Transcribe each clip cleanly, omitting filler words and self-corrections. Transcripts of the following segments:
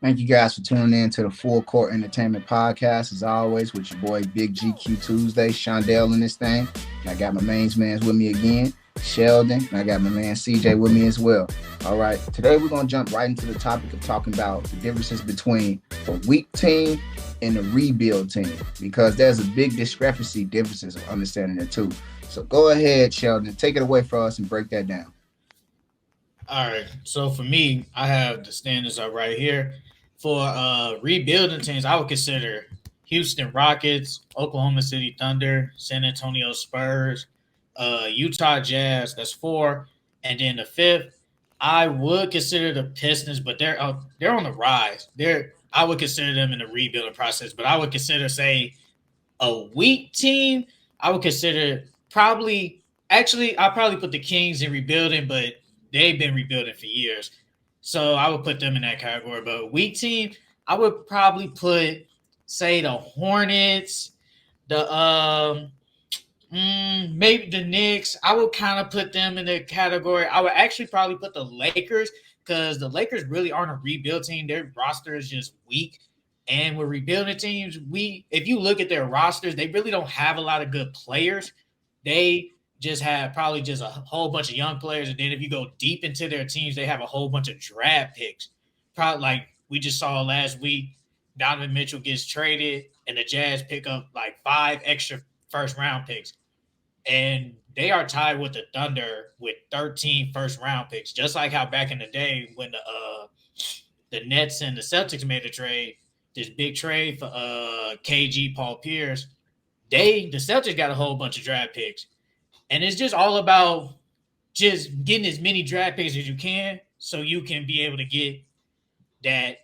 Thank you guys for tuning in to the Full Court Entertainment Podcast. As always, with your boy Big GQ Tuesday, Shondell in this thing. And I got my main mans with me again, Sheldon. And I got my man CJ with me as well. All right, today we're going to jump right into the topic of talking about the differences between a weak team and a rebuild team, because there's a big discrepancy, differences of understanding the two. So go ahead, Sheldon, take it away for us and break that down. All right. So for me, I have the standards up right here. For rebuilding teams, I would consider Houston Rockets, Oklahoma City Thunder, San Antonio Spurs, Utah Jazz. That's four, and then the fifth, I would consider the Pistons, but they're on the rise. I would consider them in the rebuilding process, but I would consider say a weak team. I would consider probably actually I probably put the Kings in rebuilding, but they've been rebuilding for years. So I would put them in that category. But weak team, I would probably put say the Hornets, the maybe the Knicks. I would kind of put them in the category. I would actually probably put the Lakers because the Lakers really aren't a rebuild team. Their roster is just weak. And with rebuilding teams, if you look at their rosters, they really don't have a lot of good players. They just have probably just a whole bunch of young players. And then if you go deep into their teams, they have a whole bunch of draft picks. Probably like we just saw last week, Donovan Mitchell gets traded and the Jazz pick up like five extra first round picks. And they are tied with the Thunder with 13 first round picks, just like how back in the day when the Nets and the Celtics made a trade, this big trade for KG Paul Pierce. The Celtics got a whole bunch of draft picks, and it's just all about just getting as many draft picks as you can, so you can be able to get that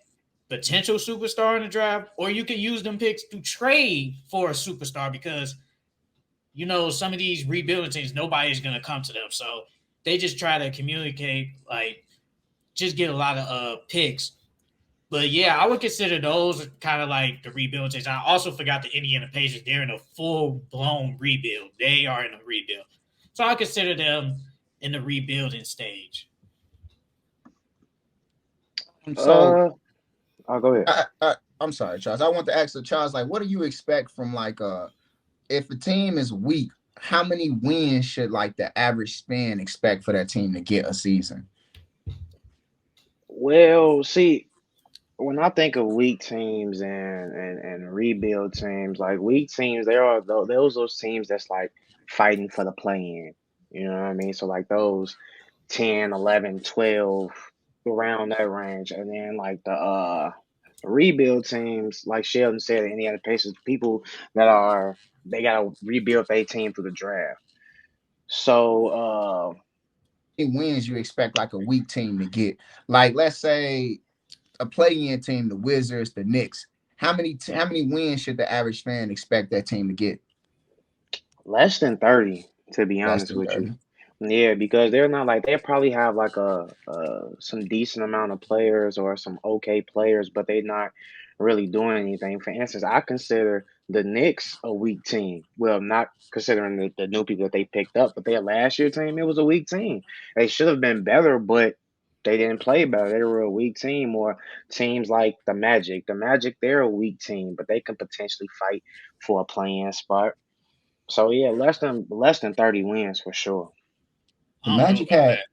potential superstar in the draft, or you can use them picks to trade for a superstar because some of these rebuilding teams, nobody's going to come to them. So they just try to communicate, like, just get a lot of picks. But yeah, I would consider those kind of like the rebuild teams. I also forgot the Indiana Pacers. They're in a full blown rebuild. They are in a rebuild. So I consider them in the rebuilding stage. So I'll go ahead. I'm sorry, Charles. I want to ask Charles, like, what do you expect from like if a team is weak, how many wins should like the average fan expect for that team to get a season? Well, see, when I think of weak teams and rebuild teams, like weak teams, there are those teams that's like fighting for the play-in. You know what I mean? So like those 10, 11, 12, around that range. And then like the rebuild teams, like Sheldon said, any other Pacers, people that are they gotta rebuild their team through the draft. So Any wins you expect like a weak team to get? Like, let's say a play-in team, the Wizards, the Knicks. How many wins should the average fan expect that team to get? less than 30, to be Less honest than with you. 30. Yeah, because they're not like they probably have like a some decent amount of players or some okay players, but they're not really doing anything. For instance, I consider the Knicks a weak team. Well, not considering the new people that they picked up, but their last year team, it was a weak team. They should have been better, but they didn't play better. They were a weak team. Or teams like the Magic. The Magic, they're a weak team, but they can potentially fight for a playing spot. So yeah, less than 30 wins for sure. The I don't know Magic about had that.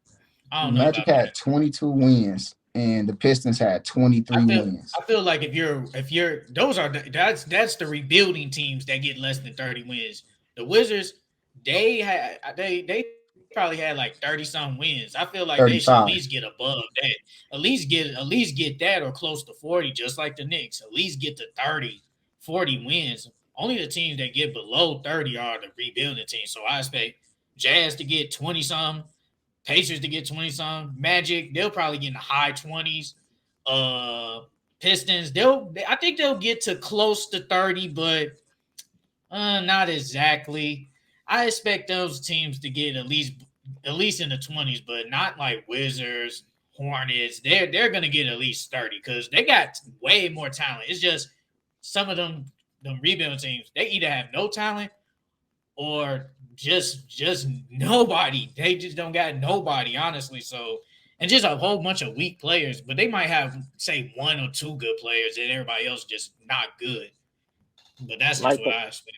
I the don't know Magic about that. had 22 wins, and the Pistons had I 23 feel wins. I feel like if you're that's the rebuilding teams that get less than 30 wins. The Wizards, they probably had like 30 some wins. I feel like they should at least get 35. above that. At least get that or close to 40, just like the Knicks. At least get to 30, 40 wins. Only the teams that get below 30 are the rebuilding teams. So I expect Jazz to get 20 some, Pacers to get 20 some, Magic, they'll probably get in the high 20s. Uh Pistons, I think they'll get to close to 30, but not exactly. I expect those teams to get at least in the 20s, but not like Wizards, Hornets. They're gonna get at least 30 because they got way more talent. It's just some of them rebuild teams, they either have no talent or just nobody. They just don't got nobody, honestly. So and just a whole bunch of weak players. But they might have say one or two good players, and everybody else just not good. But that's just Like what I expect.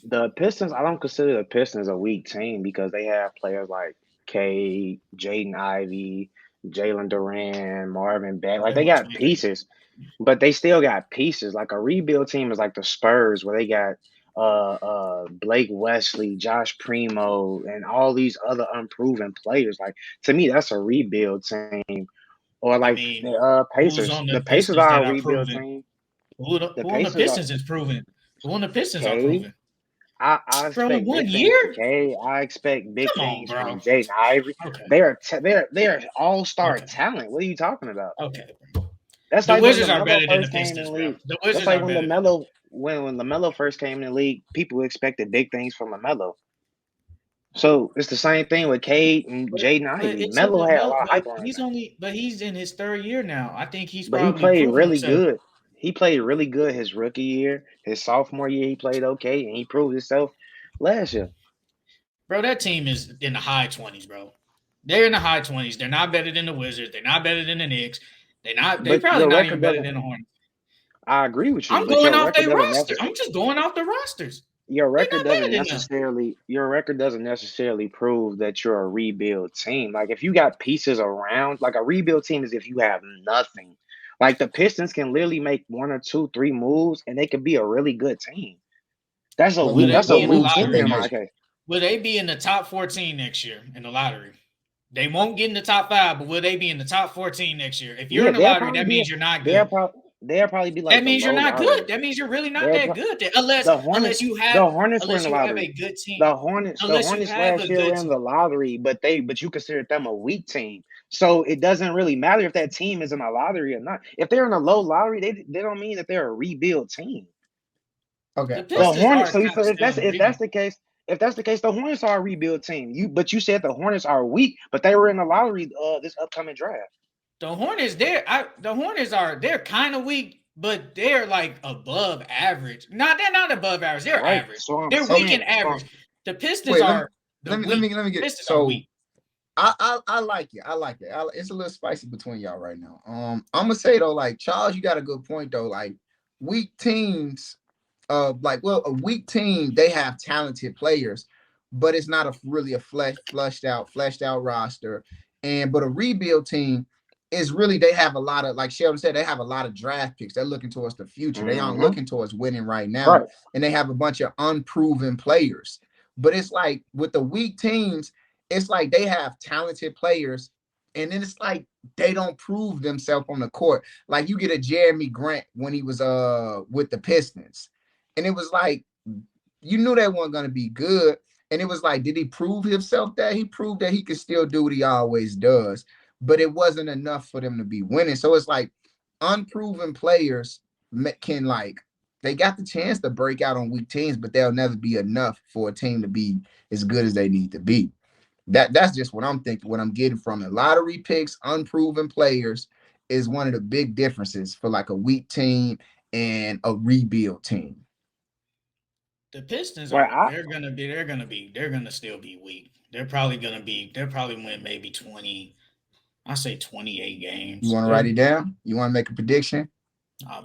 the Pistons, I don't consider the Pistons a weak team because they have players like K, Jaden Ivey, Jalen Duran, Marvin Beck. Like They they won got 23. pieces, but they still got pieces. Like a rebuild team is like the Spurs where they got Blake Wesley, Josh Primo, and all these other unproven players. Like to me, that's a rebuild team. Or I like mean, the who's Pacers. on The the Pacers Pistons are that a are rebuild proven? team. Who The on the Pacers are Pistons is proven? Who on the Pistons are K. proven? I Bro, expect one big things from year? K. I expect big Come on, things bro. from Jaden Ivory. Okay, They're all star okay, talent. What are you talking about? okay. That's The like when Wizards are LaMelo better than the first came in Pistons, the bro. league. The That's Wizards like are when better than them. LaMelo first came in the league. People expected big things from LaMelo. So it's the same thing with Cade and Jaden But Ivey. it's a Melo had a Mel, lot of hype but on him, he's only, but he's in his third year now. I think he's but he probably played proven really himself. good. He played really good his rookie year. His sophomore year, he played okay, and he proved himself last year. Bro, that team is in the high 20s, bro. They're in the high 20s. They're not better than the Wizards. They're not better than the Knicks. They But probably your not even record better doesn't. than the Hornets. I agree with you, I'm but going your off record their doesn't roster. necessarily I'm just going off the rosters. your They're record not doesn't better than them. necessarily your record doesn't necessarily prove that you're a rebuild team. Like if you got pieces around, like a rebuild team is if you have nothing. Like the Pistons can literally make one or two, three moves, and they could be a really good team. That's a What Will weak. they move? That's a be What in the weak moves could team they in lottery? my make? case. Will they be in the top 14 next year in the lottery? They won't get in the top 5, but will they be in the top 14 next year? If you're Yeah, in the lottery, that means you're not good. they'll probably be That like the means you're low not lottery. good. That means you're really not They'll that pro- good. the Hornets the Hornets were in Unless the you have a lottery. good team. The Unless you Hornets have last a year good were in team. the lottery, but you considered them a weak team. So it doesn't really matter if that team is in a lottery or not. If they're in a low lottery, they don't mean that they're a rebuild team. Okay, The The Pistons Hornets. are So, kind of if still that's in the if that's rebuild. the case, the Hornets are a rebuild team. You said the Hornets are weak, but they were in the lottery this upcoming draft. The Hornets, they're kind of weak, but they're like above average. They're not above average. They're Right. average. So I'm They're weak okay. and saying. average. The Pistons Wait, are let me get. Pistons are So weak. I like it. I like it. It's a little spicy between y'all right now. I'm gonna say though, like Charles, you got a good point though. Like weak teams, a weak team, they have talented players, but it's not really a fleshed out roster. But a rebuild team is really they have a lot of, like Sheldon said, they have a lot of draft picks. They're looking towards the future. They aren't Mm-hmm. looking towards winning right now, Right. and they have a bunch of unproven players. But it's like with the weak teams, it's like they have talented players, and then it's like they don't prove themselves on the court. Like you get a Jeremy Grant when he was with the Pistons, and it was like you knew that wasn't gonna be good. And it was like, did he prove himself? That he proved that he could still do what he always does, but it wasn't enough for them to be winning. So it's like unproven players can like they got the chance to break out on weak teams, but they'll never be enough for a team to be as good as they need to be. That's just what I'm thinking, what I'm getting from it. Lottery picks, unproven players is one of the big differences for like a weak team and a rebuild team. The Pistons Right. are they're gonna still be weak. They'll probably win maybe 20, I say 28 You games. want to write it down? You want to make a prediction?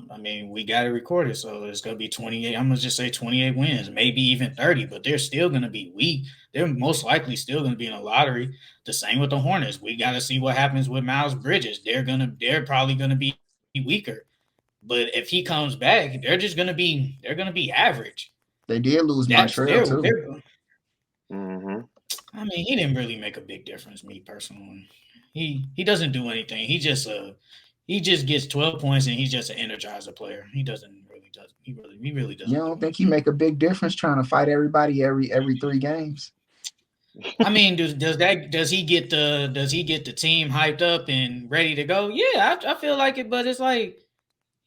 I mean, we got it recorded, so it's gonna be 28. I'm gonna just say 28 wins, maybe even 30, but they're still gonna be weak. They're most likely still gonna be in a lottery. The same with the Hornets. We gotta see what happens with Miles Bridges. They're probably gonna be weaker. But if he comes back, they're gonna be average. They did lose That's Montreal too. they're Mm-hmm. I mean, he didn't really make a big difference, me personally. He doesn't do anything. He just gets 12 points and he's just an energizer player. He really You doesn't do don't think much. he make a big difference trying to fight everybody every 3 games? I mean, does he get the team hyped up and ready to go? Yeah, I feel like it, but it's like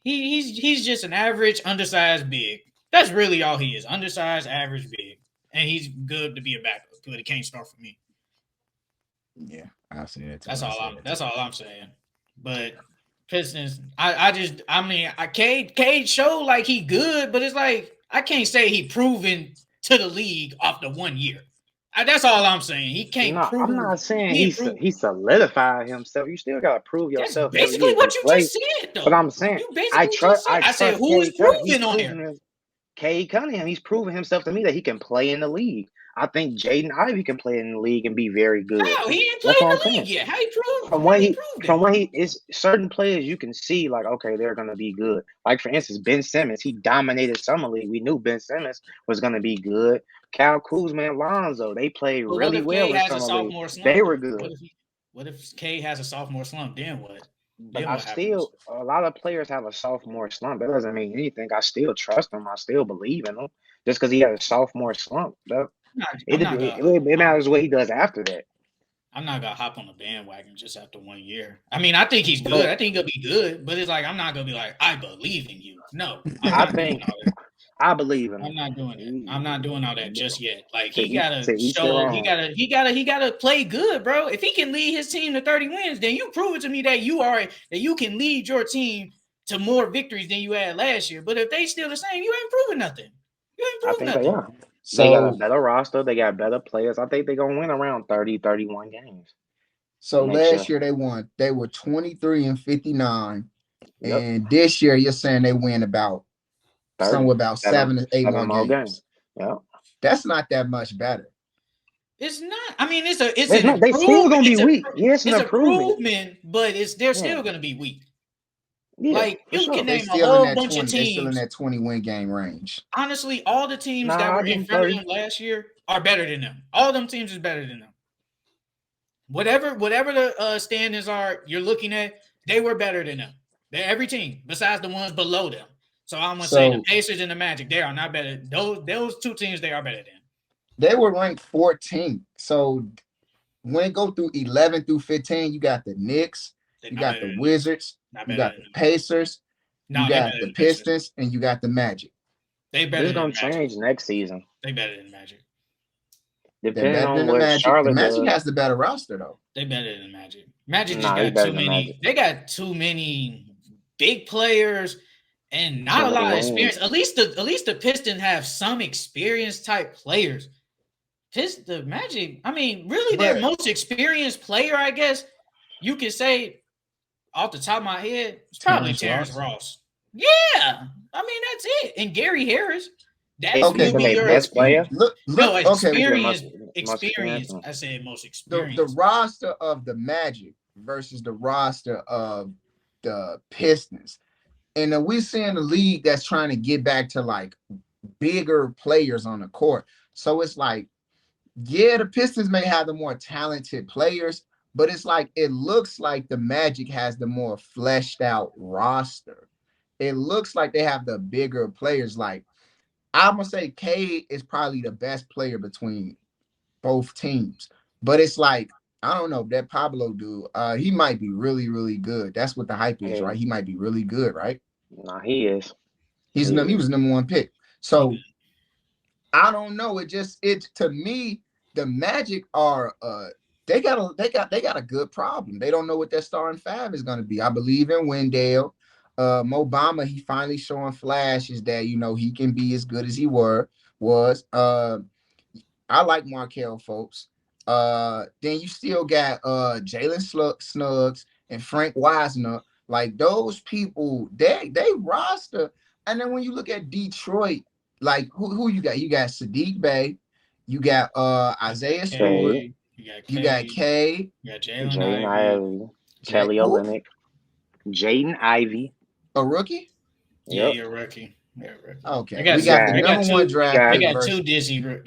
he's just an average, undersized big. That's really all he is. Undersized, average big. And he's good to be a backup, but he can't start for me. Yeah, I see that too. That's all I'm saying. But Pistons, I mean, Cade showed like he good, but it's like I can't say he proven to the league off the 1 year. That's all I'm saying. He can't No, prove. I'm not saying He prove. he solidified himself. You still gotta prove That's yourself every basically year what you you play. just said, But though. I'm saying You basically just said. I I said, trust who is Cade Cunningham. He's proving on here? proven Cade Cunningham. He's proven himself to me that he can play in the league. I think Jaden Ivey can play in the league and be very good. How? He ain't played That's in what I'm the league saying. yet. How he proved? From How what he he proved from it? what he is, certain players you can see like, okay, they're gonna be good. Like for instance, Ben Simmons, he dominated summer league. We knew Ben Simmons was gonna be good. Cal Kuzma and Lonzo, they played But what really if K well in has a summer league. sophomore slump, They were though? good. What if K has a sophomore slump? Then what? But Then what happens? a lot of players have a sophomore slump. That doesn't mean anything. I still trust him. I still believe in him. Just because he had a sophomore slump, I'm not gonna. it matters what he does after that. I'm not gonna hop on the bandwagon just after 1 year. I mean, I think he's good. But I think he'll be good. But it's like I'm not gonna be like, I believe in you. No, I'm I not doing think all that. I believe in I'm him. not doing it. I'm not doing all that just yet. Like To he gotta each their show. own. He gotta play good, bro. If he can lead his team to 30 wins, then you prove it to me that you can lead your team to more victories than you had last year. But if they still the same, you ain't proving nothing. You ain't I proving think they nothing. are. They got a So better roster. They got better players. I think they're going to win around 30, 31 games next year. last year they won. They were 23-59. Yep. And this year you're saying they win about 30. somewhere about 7 Seven more more games. Yep. That's not that much better. It's not. I mean, it's an They still improvement. going to be weak. Yes, an It's improvement. improvement, but they're Yeah. still gonna be weak. Yeah, Like for you sure. can They name a still in whole that bunch of 20. They still in teams. that 20-win game range. Honestly, all the teams that Nah, were I give in them front of 30. them last year are better than them. All of them teams is better than them. Whatever the standings are you're looking at, they were better than them. They're every team besides the ones below them. So I'm gonna say the So Pacers and the Magic, they are not better. Those two teams, they are better than. they were ranked 14th. So when it go through 11 through 15, you got the Knicks, They're you not got better the than them. Wizards, Not you better got than the them. Pacers, you No, they better got than the the Pacers. Pistons, and you got the Magic. They better This is than going the to Magic. change next season. They better than the Magic. They're Depending better on than the what Magic. The Charlotte Magic does. has the better roster, though. They better than Magic. Magic just Nah, they got better too than many. Magic. They got too many big players and not Too a many lot of wings. experience. At least the Pistons have some experience type players. The Magic, I mean, really their But most experienced player, I guess you could say off the top of my head, it's probably Terrence Ross. Yeah, I mean that's it. And Gary Harris. That You okay, will said be they your best player? look. no Okay, You said experience. most Experience. experienced. I said most the experience. roster of the Magic versus the roster of the Pistons, and then we're seeing a league that's trying to get back to like bigger players on the court. So it's like, yeah, the Pistons may have the more talented players, but it's like it looks like the Magic has the more fleshed out roster. It looks like they have the bigger players. Like I'm gonna say Cade is probably the best player between both teams. But it's like, I don't know, that Pablo dude, he might be really, really good. That's what the hype is, Yeah. right? He might be really good, right? Nah, he is. He was the number one pick. So I don't know. It to me, the Magic are they got a good problem. They don't know what their starting five is gonna be. I believe in Wendell. Mo Bamba, he finally showing flashes that he can be as good as he was. I like Markel folks. Then you still got Jalen Snugs and Frank Wisner. Like those people, they roster. And then when you look at Detroit, like who you got? You got Sadiq Bey, you got Isaiah Stewart, you got K, You got Jaden Ivey, Kelly who? Olynyk, Jaden Ivey. A rookie? Yeah, Yep. you're a rookie. Yeah, rookie. Okay, we got the number one draft They pick.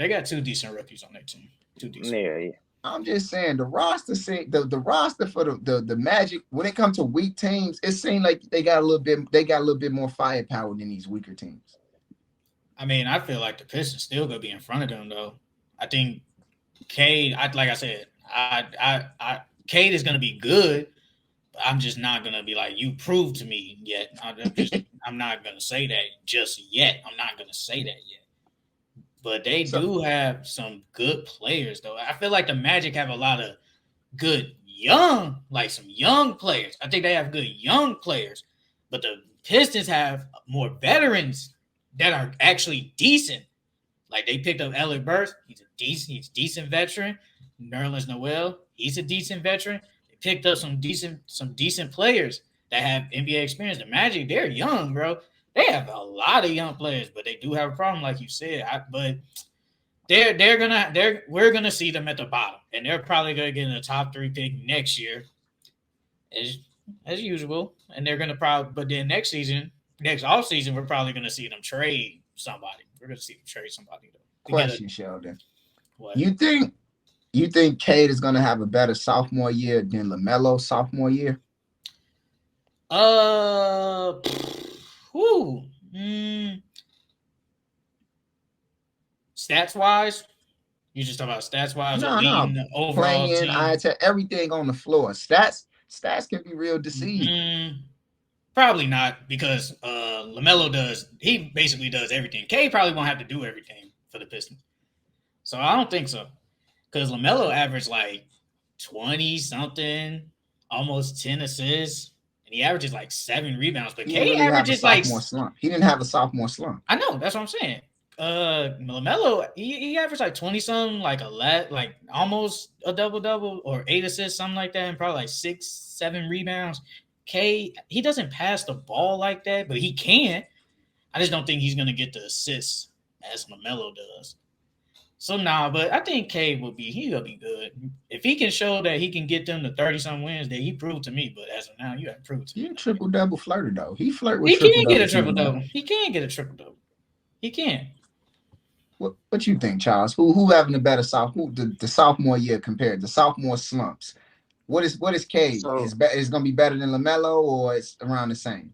got two decent rookies on their team. Two decent. Yeah. I'm just saying the roster for the Magic, when it comes to weak teams, it seemed like they got a little bit more firepower than these weaker teams. I mean, I feel like the Pistons still gonna be in front of them though. I think Cade, like I said, Cade is gonna be good. But I'm just not gonna be like, you proved to me yet. I'm not gonna say that just yet. I'm not gonna say that yet. But they do have some good players, though. I feel like the Magic have a lot of good some young players. I think they have good young players, but the Pistons have more veterans that are actually decent. Like they picked up Elliot Burks. He's a decent veteran. Nerlens Noel, he's a decent veteran. They picked up some decent players that have NBA experience. The Magic, they're young, bro. They have a lot of young players, but they do have a problem, like you said. But we're gonna see them at the bottom, and they're probably gonna get in the top 3 pick next year, as usual. And they're gonna but then next off season, we're probably gonna see them trade somebody. We're gonna see them trade somebody though. Question, Sheldon. What? You think Cade is gonna have a better sophomore year than LaMelo's sophomore year? Stats wise, you just talk about stats wise. No. Overall playing, everything on the floor. Stats can be real deceiving. Probably not, because LaMelo he basically does everything. Cade probably won't have to do everything for the Pistons. So I don't think so. Because LaMelo averaged like 20 something, almost 10 assists, and he averages like 7 rebounds. But Cade averages like slump. He didn't have a sophomore slump. I know, that's what I'm saying. LaMelo, he averaged like 20 something, like almost a double or 8 assists, something like that, and probably like 6-7 rebounds. Cade, he doesn't pass the ball like that, but he can. I just don't think he's gonna get the assists as LaMelo does. So but I think Cade he'll be good. If he can show that he can get them to 30-some wins, that he proved to me. But as of now, you haven't proved to me. He a triple-double flirter, though. He flirt with He can get a triple-double. He can get a triple-double. He can. What you think, Charles? Who having a better the sophomore year compared to sophomore slumps? What is Cade? Is going to be better than LaMelo, or it's around the same?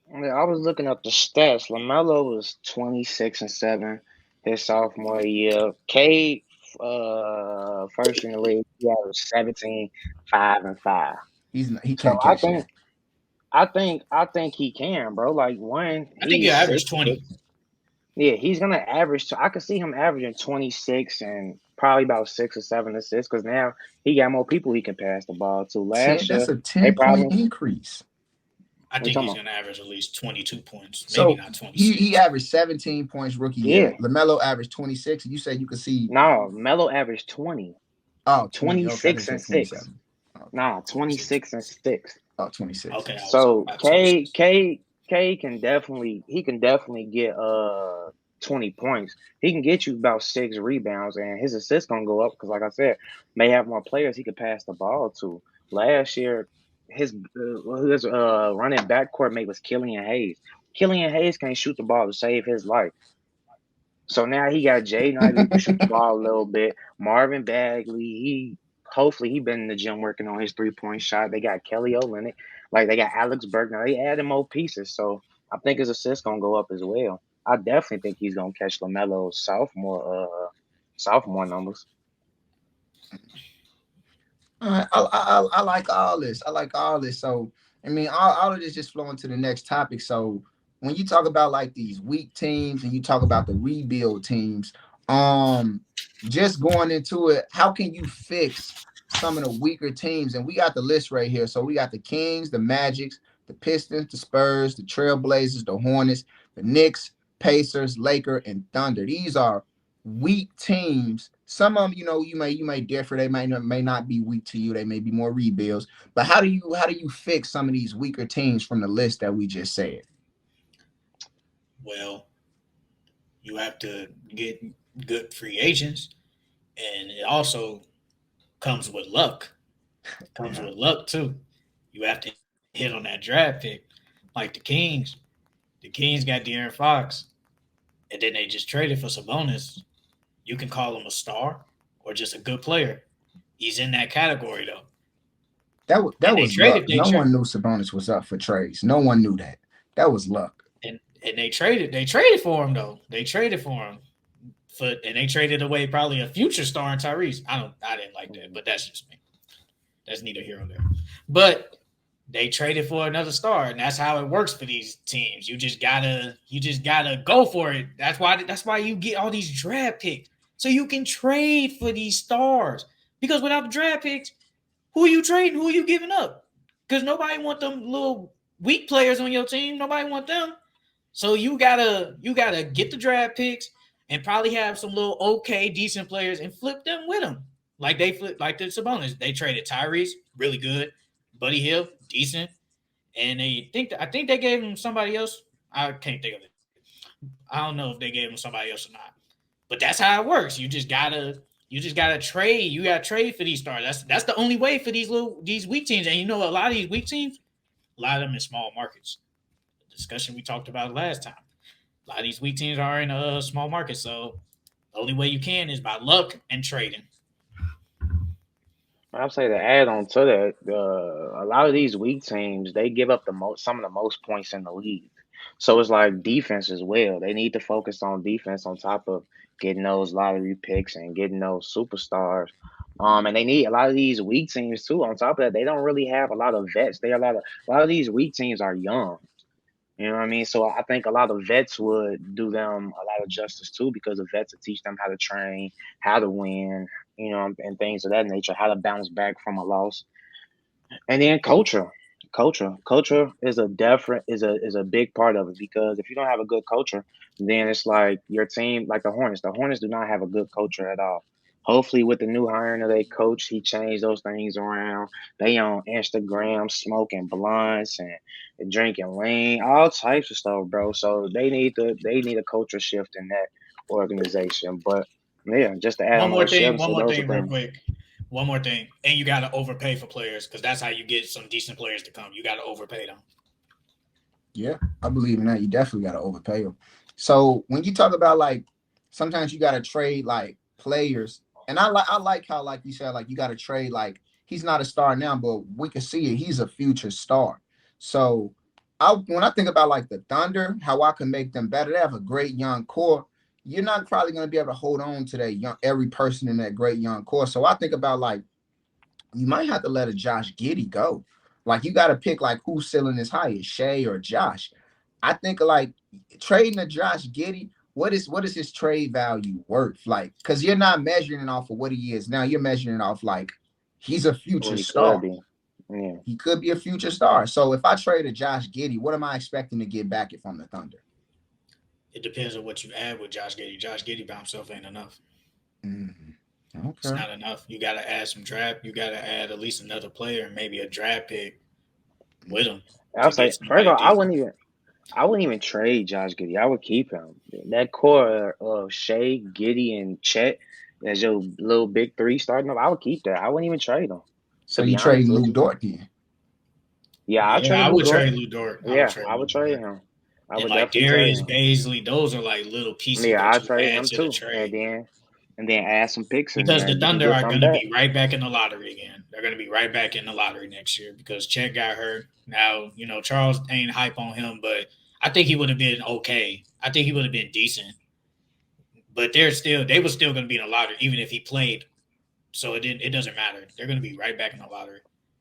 Yeah, I was looking up the stats. LaMelo was 26-7 his sophomore year. Cade, first in the league, he averaged 17, 5 and 5. He can't catch that. I think he can, bro. Like I think he averaged 20. Yeah, he's gonna average. I could see him averaging 26 and probably about 6 or 7 assists, because now he got more people he can pass the ball to. Last year, that's a 10-point increase. I think he's gonna average at least 22 points, maybe not 26. He averaged 17 points rookie year. LaMelo averaged 26. You said you could see. No, Melo averaged 20. Oh, 26 and 6. Nah, 26 and 6. Oh, 26. Okay. So K can definitely get 20 points. He can get you about 6 rebounds, and his assists gonna go up because, like I said, may have more players he could pass the ball to. Last year, his running backcourt mate was Killian Hayes. Killian Hayes can't shoot the ball to save his life. So now he got Jay Knight who can shoot the ball a little bit. Marvin Bagley, hopefully he been in the gym working on his 3-point shot. They got Kelly Olynyk. Like, they got Alex Burke. Now they added more pieces. So I think his assists going to go up as well. I definitely think he's going to catch LaMelo's sophomore numbers. I like all this. So, I mean, all of this just flowing to the next topic. So when you talk about like these weak teams and you talk about the rebuild teams, just going into it, how can you fix some of the weaker teams? And we got the list right here. So we got the Kings, the Magics, the Pistons, the Spurs, the Trailblazers, the Hornets, the Knicks, Pacers, Lakers, and Thunder. These are weak teams. Some of them, you may differ. They may not be weak to you. They may be more rebuilds. But how do you fix some of these weaker teams from the list that we just said? Well, you have to get good free agents, and it also comes with luck. It comes with luck too. You have to hit on that draft pick, like the Kings. The Kings got De'Aaron Fox, and then they just traded for Sabonis. You can call him a star or just a good player. He's in that category though. That was luck. No one knew Sabonis was up for trades. No one knew that. That was luck. And they traded for him though. They traded for him. And they traded away probably a future star in Tyrese. I didn't like that, but that's just me. That's neither here nor there. But they traded for another star, and that's how it works for these teams. You just gotta go for it. That's why you get all these draft picks, so you can trade for these stars. Because without the draft picks, who are you trading? Who are you giving up? Because nobody want them little weak players on your team. Nobody want them. So you gotta get the draft picks. and probably have some little okay, decent players and flip them with them. Like they flip like the Sabonis. They traded Tyrese, really good. Buddy Hill, decent. And I think they gave him somebody else. I can't think of it. I don't know if they gave him somebody else or not. But that's how it works. You just gotta trade. You gotta trade for these stars. That's the only way for these weak teams. And you know a lot of these weak teams, a lot of them in small markets. The discussion we talked about last time. A lot of these weak teams are in a small market, so the only way you can is by luck and trading. I'll say to add on to that, a lot of these weak teams they give up the most, some of the most points in the league. So it's like defense as well. They need to focus on defense on top of getting those lottery picks and getting those superstars. And they need a lot of these weak teams too. On top of that, they don't really have a lot of vets. A lot of these weak teams are young. You know what I mean? So I think a lot of vets would do them a lot of justice too, because the vets would teach them how to train, how to win, and things of that nature, how to bounce back from a loss. And then culture is a big part of it, because if you don't have a good culture, then it's like your team, like the Hornets. The Hornets do not have a good culture at all. Hopefully, with the new hiring of their coach, he changed those things around. They on Instagram smoking blunts and drinking lean, all types of stuff, bro. So they need a culture shift in that organization. But yeah, just to add on what Sheldon One said, more those are thing, real things. quick. One more thing, and you got to overpay for players because that's how you get some decent players to come. You got to overpay them. Yeah, I believe in that. You definitely got to overpay them. So when you talk about like sometimes you got to trade like players, and I like how like you said like you got to trade like he's not a star now, but we can see it. He's a future star. So when I think about like the Thunder, how I can make them better, they have a great young core. You're not probably going to be able to hold on to that young every person in that great young core. So I think about like you might have to let a Josh Giddey go. Like you got to pick like who's ceiling is highest, Shea or Josh. I think like trading a Josh Giddey. What is his trade value worth? Like, because you're not measuring it off of what he is now. You're measuring it off like he's a future What he could star. be. Yeah. He could be a future star. So if I trade a Josh Giddey, what am I expecting to get back if I'm the Thunder? It depends on what you add with Josh Giddey. Josh Giddey by himself ain't enough. It's Okay. not enough. You got to add some draft. You got to add at least another player and maybe a draft pick with him I'll to say get first of somebody all, I decent. wouldn't even. I wouldn't even trade Josh Giddey. I would keep him. That core of Shea, Giddey, and Chet as your little big three starting up, I would keep that. I wouldn't even trade him, So to you be trade honest with Luke you. Dort then? Yeah, I'll Yeah, trade I Lou would Dort. trade Lou Dort. I would Yeah, trade I Lou would trade Dort. him. I And would like definitely trade Darius him. Baisley, those are like little pieces Yeah, that I'll you trade add him to the too. trade. And then add some picks in Because there the and you can Thunder get are them going to back. be right back in the lottery again. They're going to be right back in the lottery next year because Chet got hurt. Now, Charles ain't hype on him, but I think he would have been okay. I think he would have been decent. But they were still going to be in the lottery even if he played. So it doesn't matter. They're going to be right back in the lottery.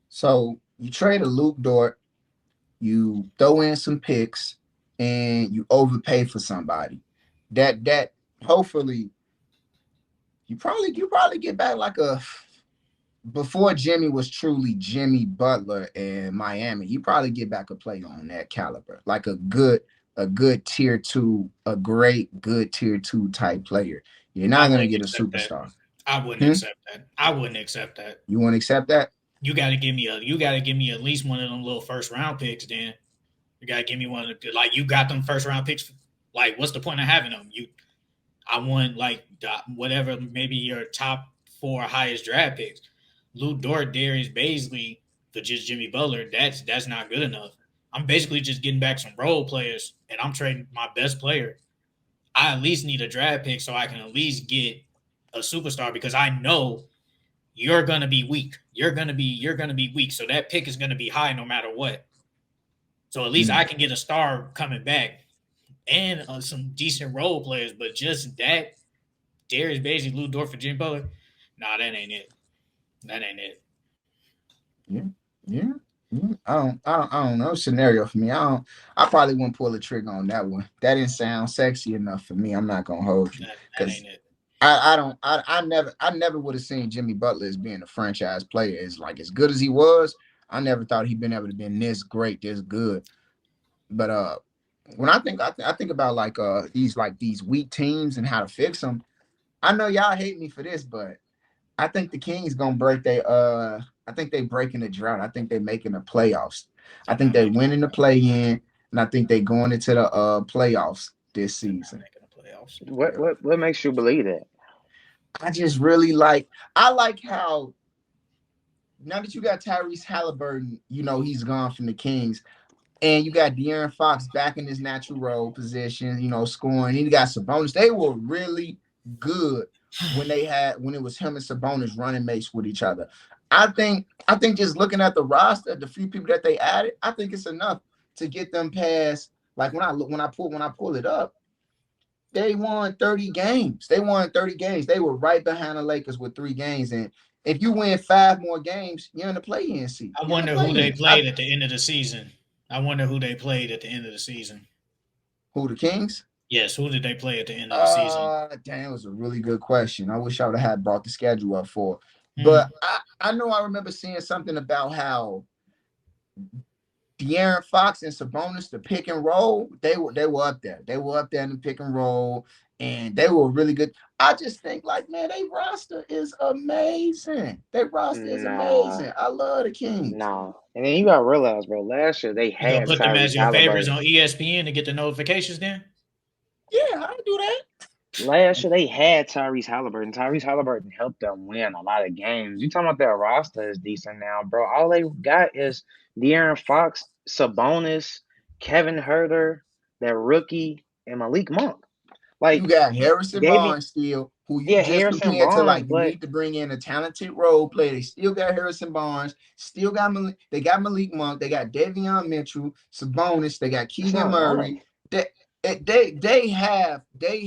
So you trade a Luke Dort, you throw in some picks, and you overpay for somebody. That hopefully you probably get back like a before Jimmy was truly Jimmy Butler in Miami, you probably get back a player on that caliber, like a good tier two, a great good tier two type player. You're I not gonna wouldn't get a accept that. superstar. I wouldn't Hmm? accept that. I wouldn't accept that. You want to accept that? You got to give me at least one of them little first round picks. Then you got to give me one of the, like you got them first round picks. Like what's the point of having them? I want like whatever maybe your top four highest draft picks. Lou Dort, Darius Baisley for just Jimmy Butler. That's not good enough. I'm basically just getting back some role players, and I'm trading my best player. I at least need a draft pick so I can at least get a superstar because I know you're gonna be weak. You're gonna be weak. So that pick is gonna be high no matter what. So at least I Mm. can get a star coming back and some decent role players. But just that, Darius Baisley, Lou Dort for Jimmy Butler, nah, that ain't it. That ain't it. Yeah, yeah. Yeah. I don't know. Scenario for me. I probably wouldn't pull the trigger on that one. That didn't sound sexy enough for me. I'm not gonna hold you. That Because ain't it. I never would have seen Jimmy Butler as being a franchise player. As like as good as he was, I never thought he'd been able to be this great, this good. But when I think about like these weak teams and how to fix them. I know y'all hate me for this, but I think the Kings gonna break their I think they breaking the drought. I think they making the playoffs. I They're think not they making winning the play in, and I think they going into the playoffs this they're not season. making the playoffs. What Yeah. what what makes you believe that? I just really like I like how now that you got Tyrese Halliburton, you know he's gone from the Kings. And you got De'Aaron Fox back in his natural role position, you know, scoring. And you got Sabonis. They were really good when it was him and Sabonis running mates with each other. I think just looking at the roster, the few people that they added, I think it's enough to get them past. Like when I pull it up, they won 30 games. They won 30 games. They were right behind the Lakers with 3 games. And if you win 5 more games, you're in the play-in seat. I You're in the wonder who they play-in. I played at the end of the season. I wonder who they played at the end of the season. Who the Kings? Yes, who did they play at the end of the season? Damn, it was a really good question. I wish I would have had brought the schedule up for. But Hmm. I know I remember seeing something about how De'Aaron Fox and Sabonis, the pick and roll, they were up there. They were up there in the pick and roll, and they were really good. I just think like, man, they roster is amazing. Their roster is Nah, amazing. I love the Kings. nah. And then you gotta realize, bro, last year they You gonna had put them as Tyrese your favorites Halliburton. on ESPN to get the notifications then? Yeah, I do that. Last year they had Tyrese Halliburton. Tyrese Halliburton helped them win a lot of games. You talking about their roster is decent now, bro. All they got is De'Aaron Fox, Sabonis, Kevin Herter, their rookie, and Malik Monk. You Like got Harrison they be Barnes still, who you yeah, just Harrison compared to Barnes, like you but need to bring in a talented role player. They still got Harrison Barnes, still got they got Malik Monk, they got Davion Mitchell, Sabonis, they got that's Keegan not enough. Murray. They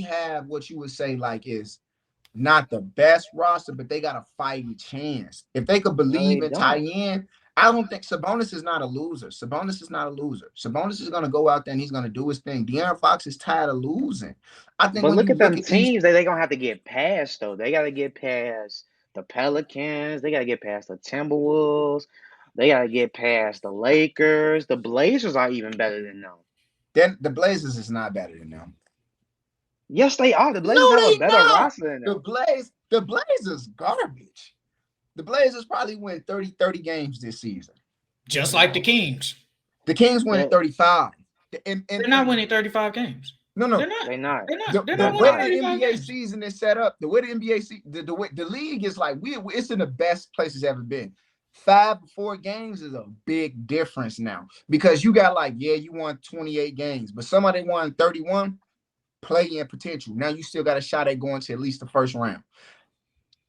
have what you would say like is not the best roster, but they got a fighting chance. If they could No, they believe and tie don't. in, I don't think Sabonis is not a loser. Sabonis is not a loser. Sabonis is going to go out there and he's going to do his thing. De'Aaron Fox is tired of losing. I think But when look you at look them at these, teams that they gonna have to get past though. They gotta get past the Pelicans. They gotta get past the Timberwolves. They gotta get past the Lakers. The Blazers are even better than them. then the Blazers is not better than them. Yes, they are. The Blazers No, have a they better not. roster than The them. Blazers garbage. The Blazers probably win 30 games this season. Just like the No, Kings. The Kings winning they 35. And, and, They're not and winning 35 games. no, They're no. not. they not. They're not. the, They're the not They're winning way not. the 35 NBA games. season is set up, the way the NBA the way the league is like it's in the best place it's ever been. 5 4 games is a big difference now because you got like you won 28 games, but somebody won 31 play-in potential. Now you still got a shot at going to at least the first round.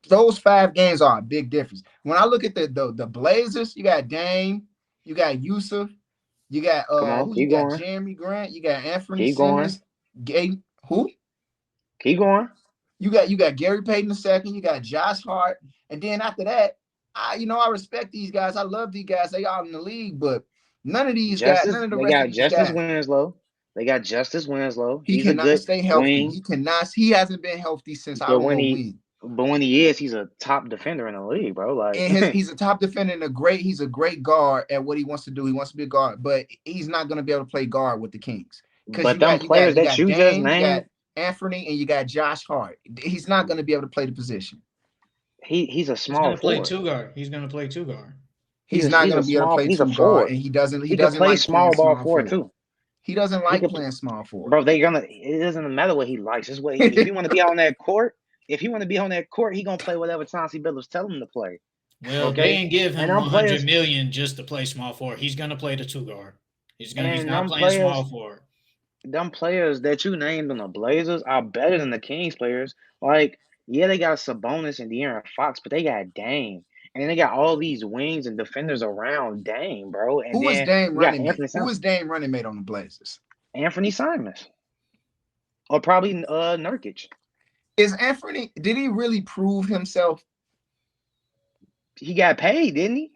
Those 5 games are a big difference. When I look at the Blazers, you got Dame, you got Yusuf, you got Come on, who you keep got going. Jeremy Grant, you got Anthony Keep going. Simmons, Gay who? Keep going. You got Gary Payton the second, you got Josh Hart, and then after that, I respect these guys. I love these guys. They all in the league, but Justice. none of the They rest of got these Justice guys, Winslow. They got Justice Winslow. he He's a cannot good stay healthy. wing. He cannot. He hasn't been healthy since I But don't when know he when. but when he is, he's a top defender in the league, bro. Like And he's a top defender and he's a great guard at what he wants to do. He wants to be a guard, but he's not going to be able to play guard with the Kings because but them players you that got you just Dame, you got named, Anthony, and you got Josh Hart. He's not going to be able to play the position. he's a He's small gonna play forward. two guard. He's gonna play two guard. He's not going to be able to play He's a two guard, forward. and he He could doesn't play like playing small ball small forward forward. too. He doesn't He like could, playing small forward. bro. They gonna. It doesn't matter what he likes. It's what if he want to be on that court. If he want to be on that court, he gonna play whatever Chauncey Billups tell him to play. Well, they Okay, didn't give and him them 100 players million just to play small forward. He's gonna play the two guard. He's and not playing small forward. them players that you named on the Blazers are better than the Kings players. Like, yeah, they got Sabonis and De'Aaron Fox, but they got Dame. And then they got all these wings and defenders around Dame, bro. And Who is then Dame you got running mate? Anthony Who Simons, is Dame running mate on the Blazers? Anthony Simons, or probably Nurkic. Is Anthony? Did he really prove himself? He got paid, didn't he?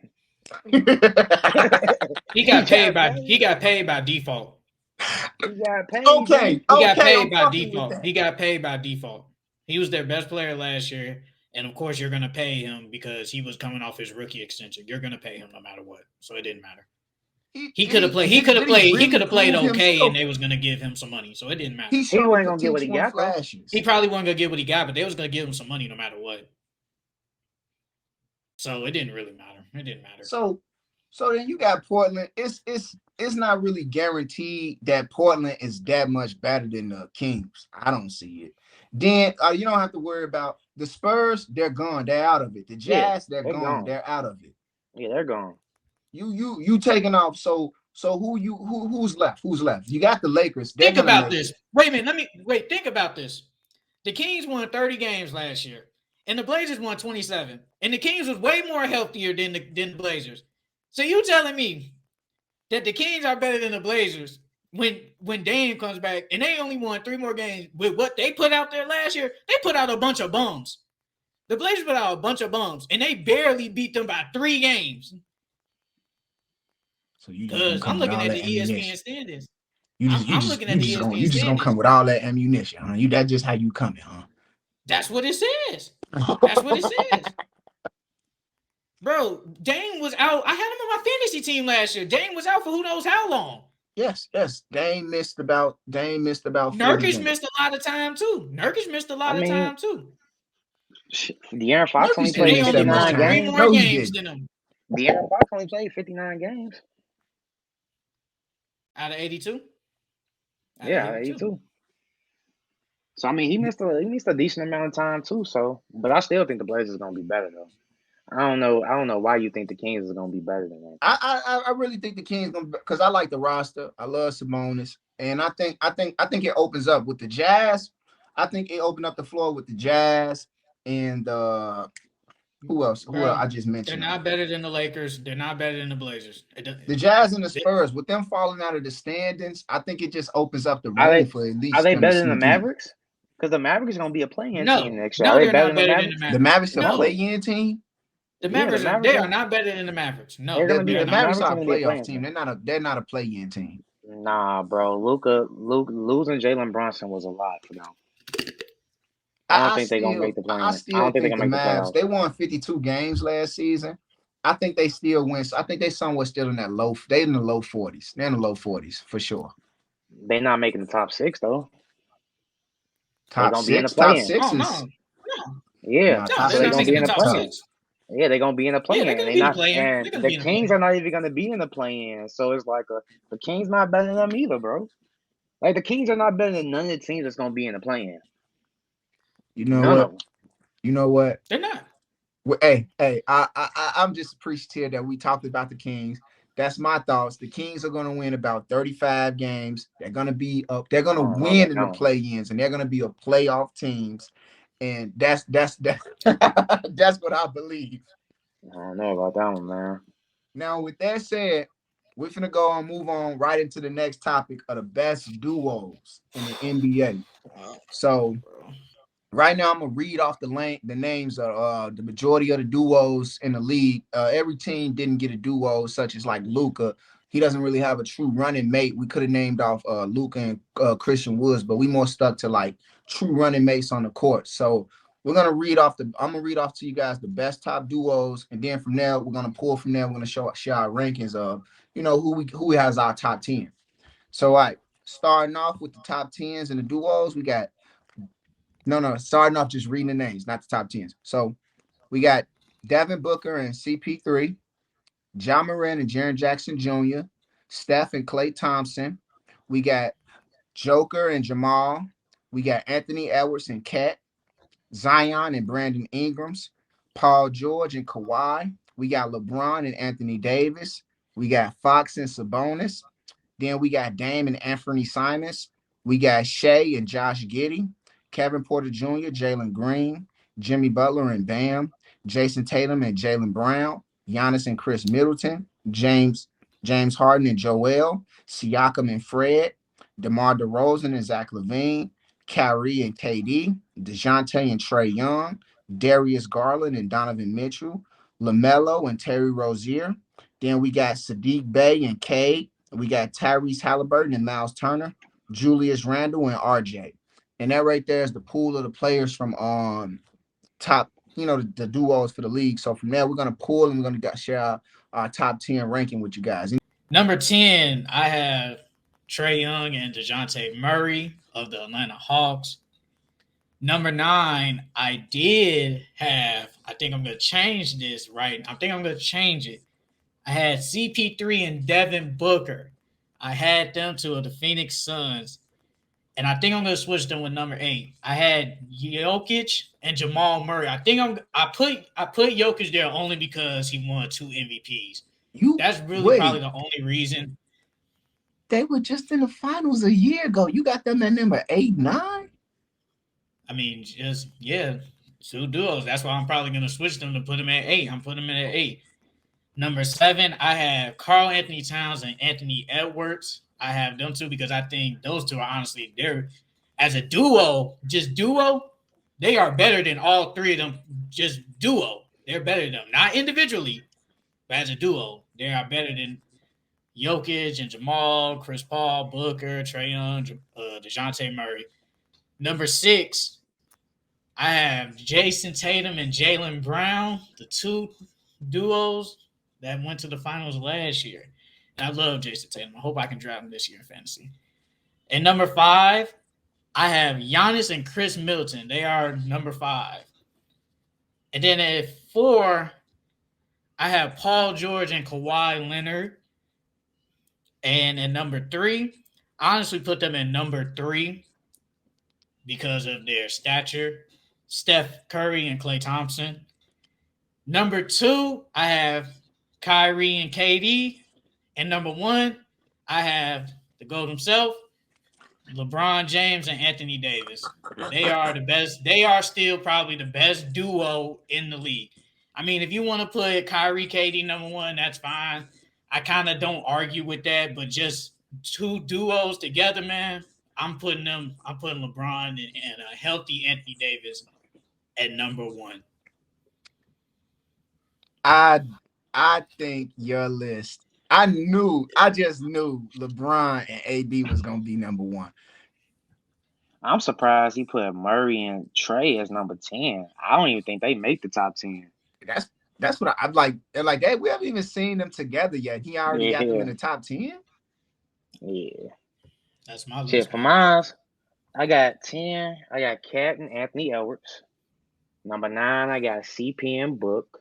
He He got paid got by paid. he got paid by default. He got paid, didn't Okay, he? He got okay, I'm paid by fucking with default. that. He got paid by default. He was their best player last year, and of course you're gonna pay him because he was coming off his rookie extension. You're gonna pay him no matter what, so it didn't matter. He could have played. He could have played. He could have played okay, and they was gonna give him some money, so it didn't matter. He wasn't gonna get what he got. Flashes. He probably wasn't gonna get what he got, but they was gonna give him some money no matter what. So it didn't really matter. It didn't matter. So then you got Portland. It's not really guaranteed that Portland is that much better than the Kings. I don't see it. Then you don't have to worry about the Spurs. They're gone. They're out of it. The Jazz, they're gone. They're out of it. Yeah, they're gone. You taking off. So who's left? Who's left? You got the Lakers. Think about this. Wait a minute. Think about this. The Kings won 30 games last year, and the Blazers won 27. And the Kings was way more healthier than the Blazers. So you telling me that the Kings are better than the Blazers when Dame comes back, and they only won 3 more games with what they put out there last year? They put out a bunch of bums. The Blazers put out a bunch of bums, and they barely beat them by 3 games. So you I'm looking at the ESPN standings. You just gonna come with all that ammunition, huh? That's just how you coming, huh? That's what it says. That's what it says. Bro, Dame was out. I had him on my fantasy team last year. Dame was out for who knows how long. Yes. Dame missed about. Nurkic missed a lot of time too. De'Aaron Fox only played 59 games. More games than him. De'Aaron Fox only played 59 games. Out of 82? Out of 82. So I mean, he missed a decent amount of time too. So, but I still think the Blazers are gonna be better though. I don't know why you think the Kings is gonna be better than that. I really think the Kings gonna, because I like the roster. I love Sabonis, and I think it opens up with the Jazz. I think it opened up the floor with the Jazz and who else? Who else I just mentioned? They're not better than the Lakers. They're not better than the Blazers. The Jazz and the Spurs, with them falling out of the standings, I think it just opens up the room for at least. Are they better than the Mavericks? Because the Mavericks are gonna be a play-in team next year. No, are they better than the Mavericks? The Mavericks are a play-in team. The Mavericks, they are not better than the Mavericks. No, the Mavericks are a playoff team. They're not a play-in team. Nah, bro. Losing Jalen Brunson was a lot for them. I don't think they're gonna make the playoffs. I don't think they're gonna make the playoffs. They won 52 games last season. I think they still win. I think they somewhere still in that low. They're in the low 40s. They're in the low 40s for sure. They're not making the top 6 though. Top 6. Top 6 is. No. Yeah, they're not making the top 6. Yeah, they're gonna be in the play-in. Yeah, and the Kings are not even gonna be in the play-in. So it's like the Kings not better than them either, bro. Like the Kings are not better than none of the teams that's gonna be in the play-in. You know what? They're not. Well, hey, I'm just appreciative that we talked about the Kings. That's my thoughts. The Kings are going to win about 35 games. They're going to be up. They're going to win in the play-ins, and they're going to be a playoff teams. And that's that's what I believe. I don't know about that one, man. Now, with that said, we're going to move on right into the next topic of the best duos in the NBA. So right now, I'm gonna read off the names of the majority of the duos in the league. Every team didn't get a duo, such as like Luka. He doesn't really have a true running mate. We could have named off Luka and Christian Woods, but we more stuck to like true running mates on the court. So I'm gonna read off to you guys the best top duos, and then from there we're gonna pull from there. We're gonna share our rankings of who has our top 10. So all right, starting off with the top 10s and the duos, we got. No, starting off just reading the names, not the top 10s. So we got Devin Booker and CP3, John Moran and Jaren Jackson Jr., Steph and Klay Thompson. We got Joker and Jamal. We got Anthony Edwards and Kat, Zion and Brandon Ingrams, Paul George and Kawhi. We got LeBron and Anthony Davis. We got Fox and Sabonis. Then we got Dame and Anthony Simons. We got Shea and Josh Giddey, Kevin Porter Jr., Jalen Green, Jimmy Butler and Bam, Jason Tatum and Jaylen Brown, Giannis and Chris Middleton, James Harden and Joel, Siakam and Fred, DeMar DeRozan and Zach LaVine, Kyrie and KD, DeJounte and Trae Young, Darius Garland and Donovan Mitchell, LaMelo and Terry Rozier. Then we got Sadiq Bey and Cade. We got Tyrese Halliburton and Miles Turner, Julius Randle and RJ. And that right there is the pool of the players from top, the duos for the league. So from there, we're going to pull and we're going to share our top 10 ranking with you guys. Number 10, I have Trae Young and DeJounte Murray of the Atlanta Hawks. Number 9, I did have, I think I'm going to change this, right? I think I'm going to change it. I had CP3 and Devin Booker. I had them to the Phoenix Suns. And I think I'm going to switch them with number 8. I had Jokic and Jamal Murray. I put Jokic there only because he won 2 MVPs. That's really probably the only reason. They were just in the finals a year ago. You got them at number 8, 9? I mean, just, yeah, 2 duos. That's why I'm probably going to switch them to put them at 8. I'm putting them at 8. Number 7, I have Karl Anthony Towns and Anthony Edwards. I have them 2 because I think those 2 are honestly, they're, as a duo, they are better than all 3 of them, just duo. They're better than them. Not individually, but as a duo, they are better than Jokic and Jamal, Chris Paul, Booker, Trae Young, DeJounte Murray. Number 6, I have Jason Tatum and Jaylen Brown, the 2 duos that went to the finals last year. And I love Jason Tatum. I hope I can draft him this year in fantasy. And number 5, I have Giannis and Chris Middleton. They are number 5. And then at 4, I have Paul George and Kawhi Leonard. And at number 3, I honestly put them in number 3 because of their stature. Steph Curry and Klay Thompson. Number 2, I have Kyrie and KD. And number 1, I have the GOAT himself, LeBron James and Anthony Davis. They are the best. They are still probably the best duo in the league. I mean, if you want to put Kyrie, KD number 1, that's fine. I kind of don't argue with that, but just 2 duos together, man, I'm putting LeBron and a healthy Anthony Davis at number 1. I think your list, I just knew LeBron and AD was gonna be number 1. I'm surprised he put Murray and Trae as number 10. I don't even think they make the top 10. That's what I'd like. Like that, we haven't even seen them together yet. He already got them in the top 10. Yeah, that's my list. Shit, for mine, I got 10. I got Cat and Anthony Edwards. Number 9, I got CP and Book.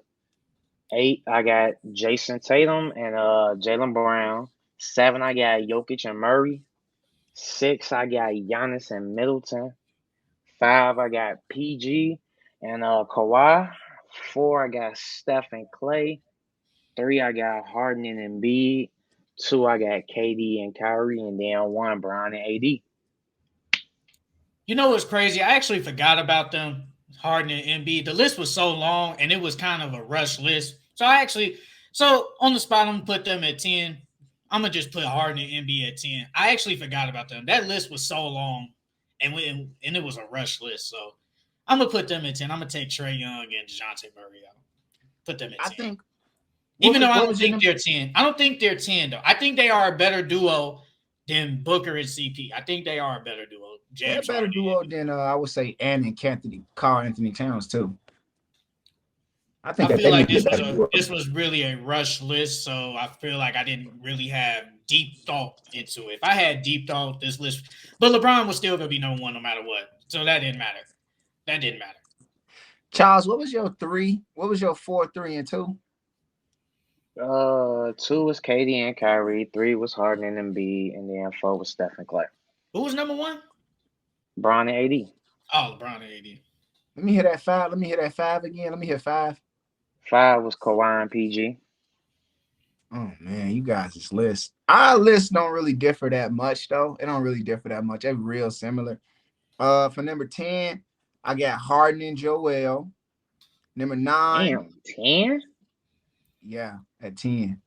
8, I got Jason Tatum and Jaylen Brown. 7, I got Jokic and Murray. 6, I got Giannis and Middleton. 5, I got PG and Kawhi. 4, I got Steph and Clay. 3, I got Harden and Embiid. 2, I got KD and Kyrie. And then 1, Bron and AD. You know what's crazy? I actually forgot about them, Harden and Embiid. The list was so long, and it was kind of a rush list. So on the spot, I'm going to put them at 10. I'm going to just put Harden and Embiid at 10. I actually forgot about them. That list was so long, and it was a rush list. So I'm going to put them at 10. I'm going to take Trae Young and DeJounte Murray out. Put them at 10. Even though I don't think they're 10. I don't think they're 10, though. I think they are a better duo than Booker and CP. I think they are a better duo. They're a better duo than, I would say, Karl Anthony Towns, too. I feel like this was really a rush list, so I feel like I didn't really have deep thought into it. If I had deep thought, this list, but LeBron was still going to be number 1 no matter what, so that didn't matter. Charles, what was your 3? What was your 4, 3, and 2? 2 was KD and Kyrie. 3 was Harden and Embiid, and then 4 was Steph and Clay. Who was number 1? Bron and AD. Oh, LeBron and AD. Let me hear that 5. Let me hear that 5 again. Let me hear 5. 5 was Kawhi and PG. Oh, man, you guys' list. Our lists don't really differ that much, though. It don't really differ that much. They're real similar. For number 10, I got Harden and Joel. Number 9. Damn, 10? Yeah, at 10.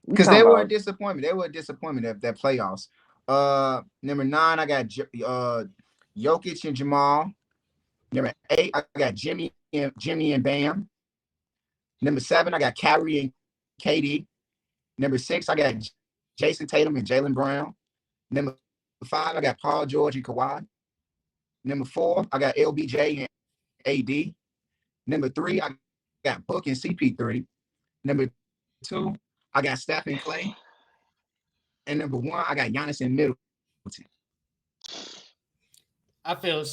Because they were a disappointment. They were a disappointment at that playoffs. Number 9, I got Jokic and Jamal. Number 8, I got Jimmy and Bam. Number 7, I got Kyrie and KD. Number 6, I got Jason Tatum and Jaylen Brown. Number 5, I got Paul George and Kawhi. Number 4, I got LBJ and AD. Number 3, I got Book and CP3. Number 2, I got Steph and Clay. And number 1, I got Giannis and Middleton. I feel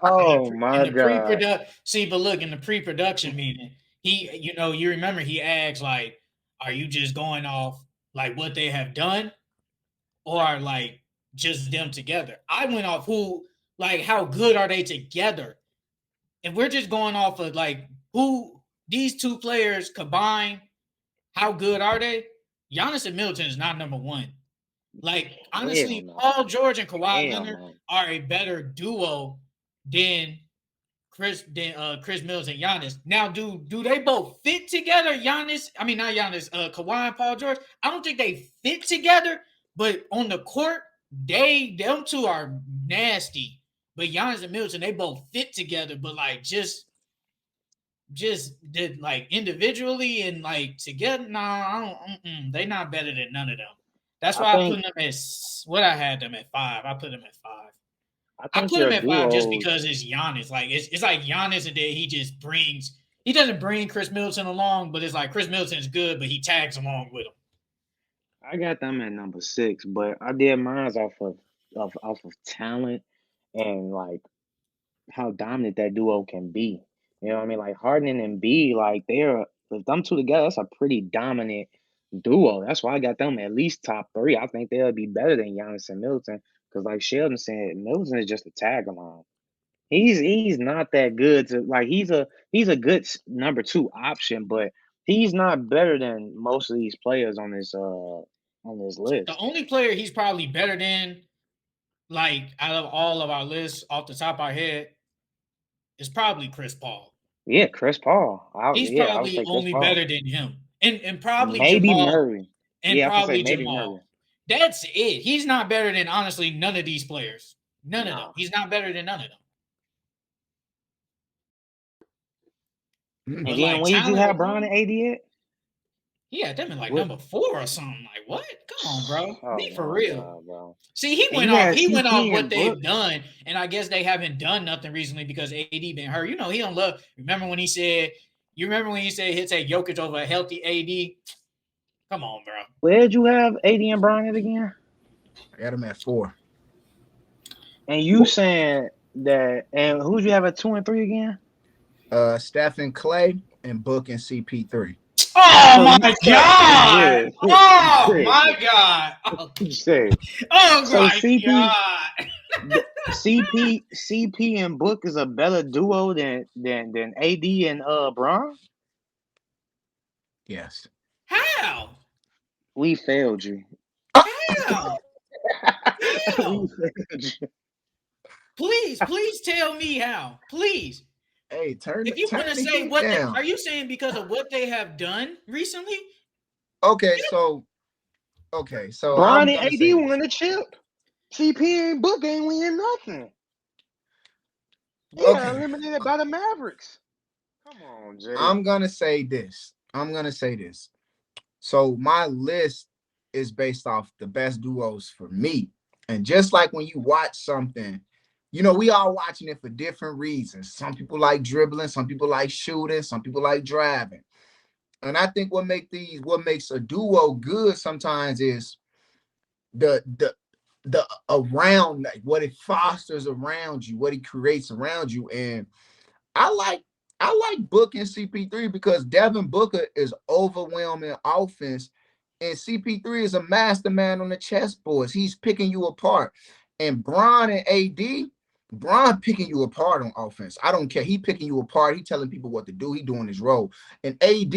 Oh in my the God. pre-production. See, but look, in the pre-production meeting, he, you remember he asked like, "Are you just going off like what they have done, or like just them together?" I went off who, like, how good are they together? If we're just going off of like who these two players combined, how good are they? Giannis and Middleton is not number one. Like, Hell honestly, no. Paul George and Kawhi Hell Leonard no. are a better duo than Chris Mills and Giannis. Now, do they both fit together? Not Giannis, Kawhi and Paul George. I don't think they fit together, but on the court, them two are nasty. But Giannis and Middleton, they both fit together, but like just did like individually and like together. Nah, I don't, they not better than none of them. That's I why I put think them at what I had them at 5. I put them at 5. I I think put him your at 5 just duos. because it's Giannis. Like it's like Giannis, and then he doesn't bring Chris Middleton along, but it's like Chris Middleton's good, but he tags along with him. I got them at number 6, but I did mine off of talent and like how dominant that duo can be. You know what I mean? Like Harden and B, like they're if them two together, that's a pretty dominant duo. That's why I got them at least top 3. I think they'll be better than Giannis and Middleton because, like Sheldon said, Middleton is just a tag along. He's not that good to like. He's a good number 2 option, but he's not better than most of these players on this The list. only player he's probably better than, like out of all of our lists off the top of our head, is probably Chris Paul. Yeah, Chris Paul. He's I would probably say Chris only Paul. better than him. And probably Maybe Jamal. Murray. And Yeah, I have to say probably maybe Jamal. Murray. That's it. He's not better than, honestly, none of these players. None of them. Nah. He's not better than none of them. And But then like when did you talent have Bron and alone, AD at? he had them in like What? number 4 or something. Like, what? Come on, bro. Be Oh for my real. God, bro. See, he And went you off. had He went off CP what and Book. they've done, and I guess they haven't done nothing recently because AD been hurt. He don't love. Remember when he said? You remember when he said he'd take Jokic over a healthy AD? Come on, bro. Where'd you have AD and Bron at again? I got him at 4. And you saying that? And who'd you have at 2 and 3 again? Steph and Clay and Book and CP3. Oh So you my got god! yeah. Oh my god! Oh, Say. oh So my CP god! CP and Book is a better duo than AD and Bron. Yes. How? We failed you. How? We How? failed you. Please tell me how. Please. Hey, turn If you want to the say heat what they, down. are you saying because of what they have done recently? Okay, so Bron I'm and gonna AD say this. won the chip. CP and Book ain't winning nothing. They got Okay, eliminated by the Mavericks. Come on, Jay. I'm gonna say this. So my list is based off the best duos for me. And just like when you watch something, we all watching it for different reasons. Some people like dribbling, some people like shooting, some people like driving. And I think what makes a duo good sometimes is the around, like what it fosters around you, what it creates around you. And I like Book and CP3 because Devin Booker is overwhelming offense, and CP3 is a mastermind on the chessboards. He's picking you apart. And Bron and AD, Bron picking you apart on offense. I don't care. He picking you apart. He telling people what to do. He doing his role. And AD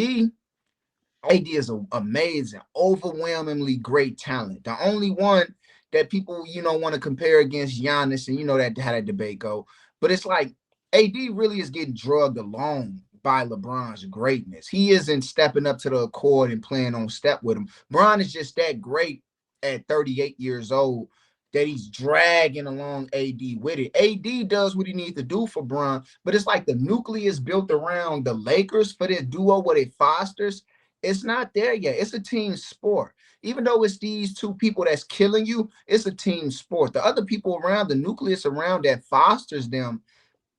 is an amazing, overwhelmingly great talent. The only one that people, want to compare against Giannis, and that how that debate go. But it's like AD really is getting drugged along by LeBron's greatness. He isn't stepping up to the court and playing on step with him. Bron is just that great at 38 years old that he's dragging along AD with it. AD does what he needs to do for Bron, but it's like the nucleus built around the Lakers for this duo, what it fosters. It's not there yet. It's a team sport. Even though it's these two people that's killing you, it's a team sport. The other people around, the nucleus around that fosters them,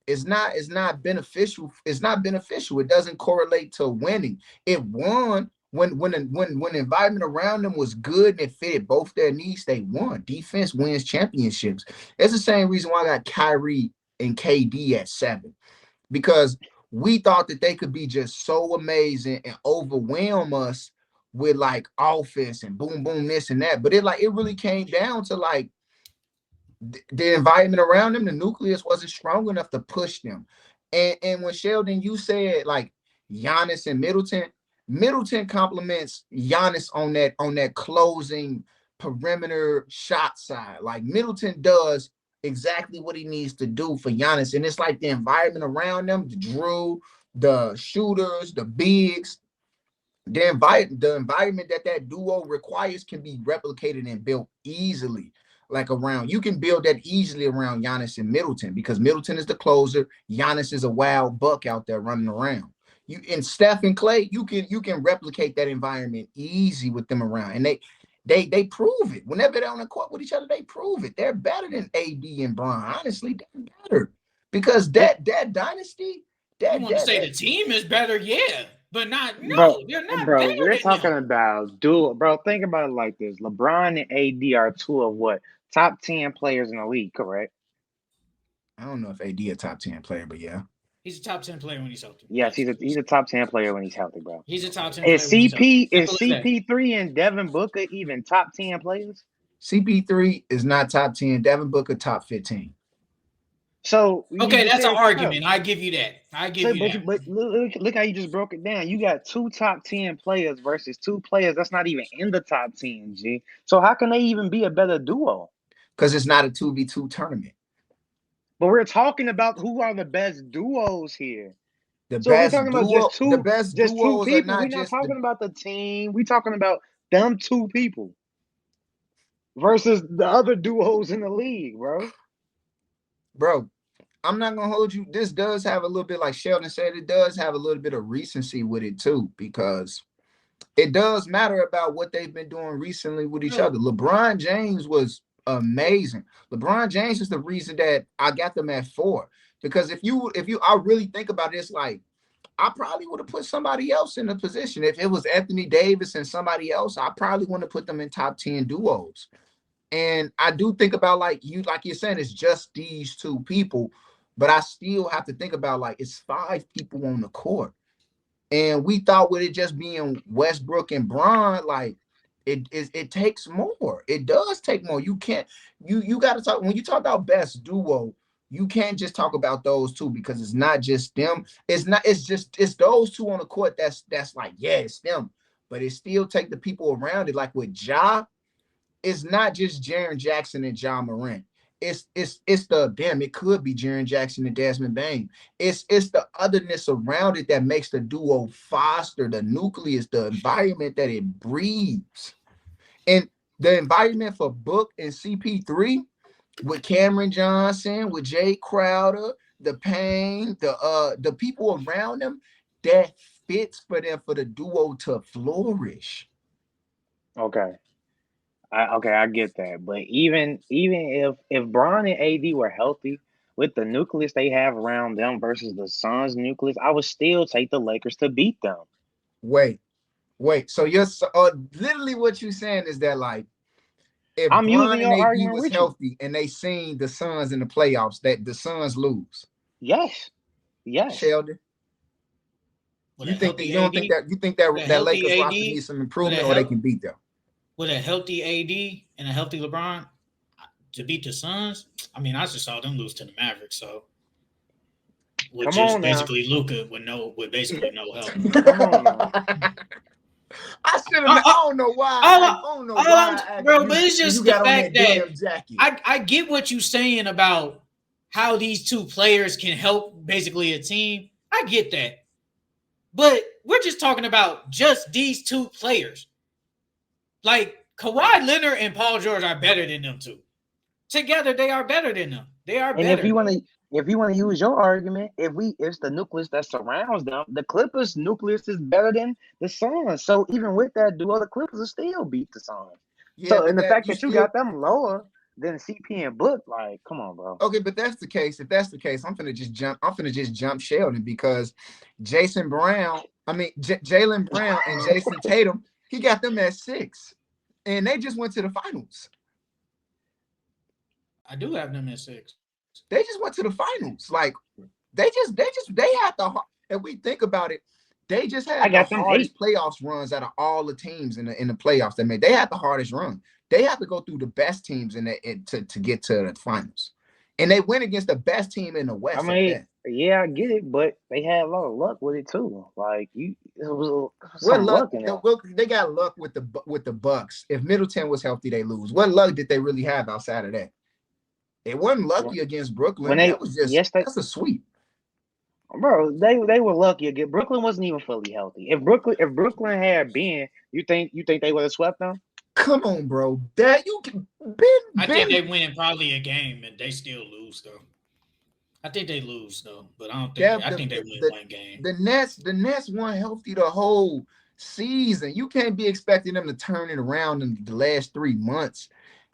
is not beneficial. It's not beneficial. It doesn't correlate to winning. It won when the environment around them was good and it fitted both their needs, they won. Defense wins championships. It's the same reason why I got Kyrie and KD at 7, because we thought that they could be just so amazing and overwhelm us with like offense and boom, boom, this and that. But it really came down to like the environment around them. The nucleus wasn't strong enough to push them. And when Sheldon, you said like Giannis and Middleton complements Giannis on that closing perimeter shot side. Like Middleton does exactly what he needs to do for Giannis. And it's like the environment around them, the Drew, the shooters, the bigs, the environment that duo requires can be replicated and built easily. Like you can build that easily around Giannis and Middleton, because Middleton is the closer. Giannis is a wild buck out there running around. And Steph and Clay, you can replicate that environment easy with them around. And they prove it. Whenever they're on the court with each other, they prove it. They're better than AD and Bron. Honestly, they're better. Because that dynasty, You want to say the team is better, yeah. But they're not bro. better We're talking about dual, bro. Think about it like this: LeBron and AD are 2 of what, top 10 players in the league, correct? I don't know if AD a top 10 player, but yeah, he's a top 10 player when he's healthy. Yes, he's a top 10 player when he's healthy, bro. He's a top 10 player. Is CP3 and Devin Booker even top 10 players? CP3 is not top 10. Devin Booker top 15. So okay, that's an argument. I give you that. But look how you just broke it down. You got 2 top 10 players versus 2 players that's not even in the top 10, G. So how can they even be a better duo? Because it's not a 2v2 tournament. But we're talking about who are the best duos here. We're talking about just 2 people. We're not talking about the team. We're talking about them 2 people versus the other duos in the league, bro. I'm not gonna hold you. This does have a little bit, like Sheldon said, it does have a little bit of recency with it too, because it does matter about what they've been doing recently with each other. LeBron James was amazing. LeBron James is the reason that I got them at 4, because if I really think about it, it's like I probably would have put somebody else in the position. If it was Anthony Davis and somebody else, I probably want to put them in top 10 duos. And I do think about like you're saying, it's just these 2 people, but I still have to think about like it's 5 people on the court. And we thought with it just being Westbrook and Bron, like it takes more. It does take more. You can't, you got to talk, when you talk about best duo, you can't just talk about those 2, because it's not just them. It's those 2 on the court that's like, yeah, it's them. But it still take the people around it. Like with Ja, it's not just Jaren Jackson and Ja Morant. It's the it could be Jaren Jackson and Desmond Bain. It's the otherness around it that makes the duo faster, the nucleus, the environment that it breathes. And the environment for Book and CP3 with Cameron Johnson, with Jay Crowder, the Payne, the people around them, that fits for them for the duo to flourish. Okay. I get that. But even if Bron and AD were healthy, with the nucleus they have around them versus the Suns' nucleus, I would still take the Lakers to beat them. Wait. So you're literally what you're saying is that, like, if I'm Bron using your and AD argument was healthy and they seen the Suns in the playoffs, that the Suns lose. Yes. Sheldon, you think that Lakers roster needs some improvement, or they can beat them? With a healthy AD and a healthy LeBron to beat the Suns, I mean, I just saw them lose to the Mavericks, so which is basically Luka with basically no help. Come on now. I don't know why. Bro, but it's just the fact that I get what you're saying about how these 2 players can help basically a team. I get that. But we're just talking about just these 2 players. Like, Kawhi Leonard and Paul George are better than them 2. Together, they are better than them. They are better. And if you want to use your argument, it's the nucleus that surrounds them, the Clippers nucleus is better than the Suns. So even with that duo, the Clippers will still beat the Suns. Yeah, so and the fact that you got them lower, then CP and Book, like, come on, bro. Okay, but that's the case. If that's the case, I'm finna just jump Sheldon because Jason Brown, Jalen Brown and Jason Tatum, he got them at 6, and they just went to the finals. I do have them at 6. They just went to the finals. Like they had the. If we think about it, they just had the hardest playoffs runs out of all the teams in the playoffs. They had the hardest run. They have to go through the best teams to get to the finals. And they went against the best team in the West. I mean, yeah, I get it, but they had a lot of luck with it too. Like it was some luck in it. They got luck with the Bucks. If Middleton was healthy, they lose. What luck did they really have outside of that? It wasn't lucky against Brooklyn. That's a sweep. Bro, they were lucky again. Brooklyn wasn't even fully healthy. If Brooklyn had been, you think they would have swept them? Come on, bro. I think they win probably a game and they still lose though. I think they lose though, but I don't think. I think they win one game. The Nets weren't healthy the whole season. You can't be expecting them to turn it around in the last 3 months.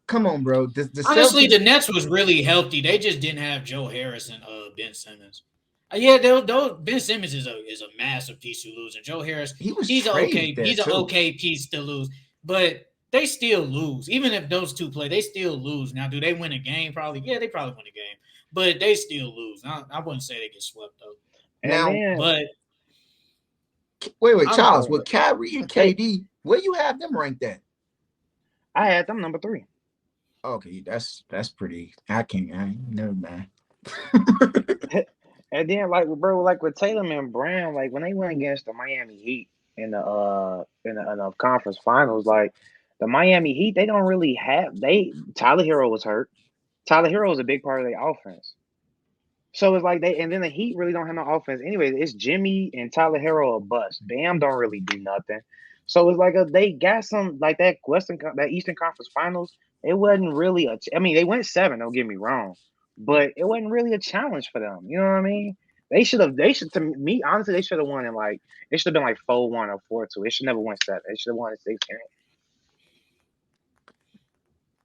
Come on, bro. Honestly, the Nets was really healthy. They just didn't have Joe Harris and Ben Simmons. Yeah, Ben Simmons is a massive piece to lose, and Joe Harris he's an okay piece to lose, but they still lose. Even if those two play, they still lose. Now, do they win a game? Probably, yeah, they probably win a game, but they still lose. I wouldn't say they get swept though. Wait, Charles, with Kyrie and KD, where you have them ranked at? I had them number 3. Okay, that's pretty. I never mind. And then, like with Tatum and Brown, like when they went against the Miami Heat in the conference finals, like the Miami Heat, they don't really have Tyler Hero was hurt. Tyler Hero is a big part of their offense. So it's like and then the Heat really don't have no offense. Anyway, it's Jimmy and Tyler Hero a bust. Bam don't really do nothing. So it's like they got some like that Eastern Conference Finals. It wasn't really they went 7. Don't get me wrong, but it wasn't really a challenge for them. You know what I mean? They should to me honestly they should have won it should have been like 4-1 or 4-2. It should never win 7. It should have won 6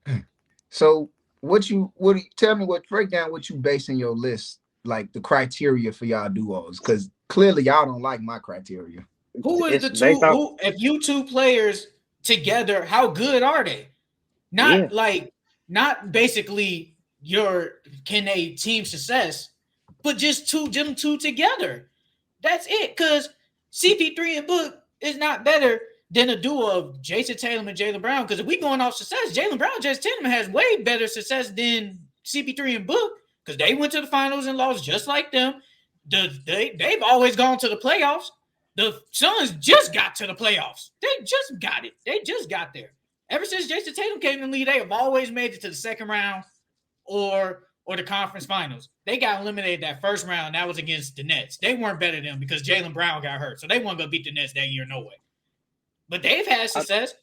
games. So tell me break down what you basing your list, like the criteria for y'all duos, because clearly y'all don't like my criteria. Who is the two? If you two players together, how good are they? Not basically can they team success, but just them two together. That's it. Because CP3 and Book is not better than a duo of Jason Tatum and Jaylen Brown. Because if we going off success, Jaylen Brown, Jason Tatum has way better success than CP3 and Book because they went to the finals and lost just like them. They've always gone to the playoffs. The Suns just got to the playoffs. They just got it. They just got there. Ever since Jason Tatum came in the league, they have always made it to the second round or the conference finals. They got eliminated that first round. That was against the Nets. They weren't better than them because Jaylen Brown got hurt. So they weren't going to beat the Nets that year, no way. But they've had success.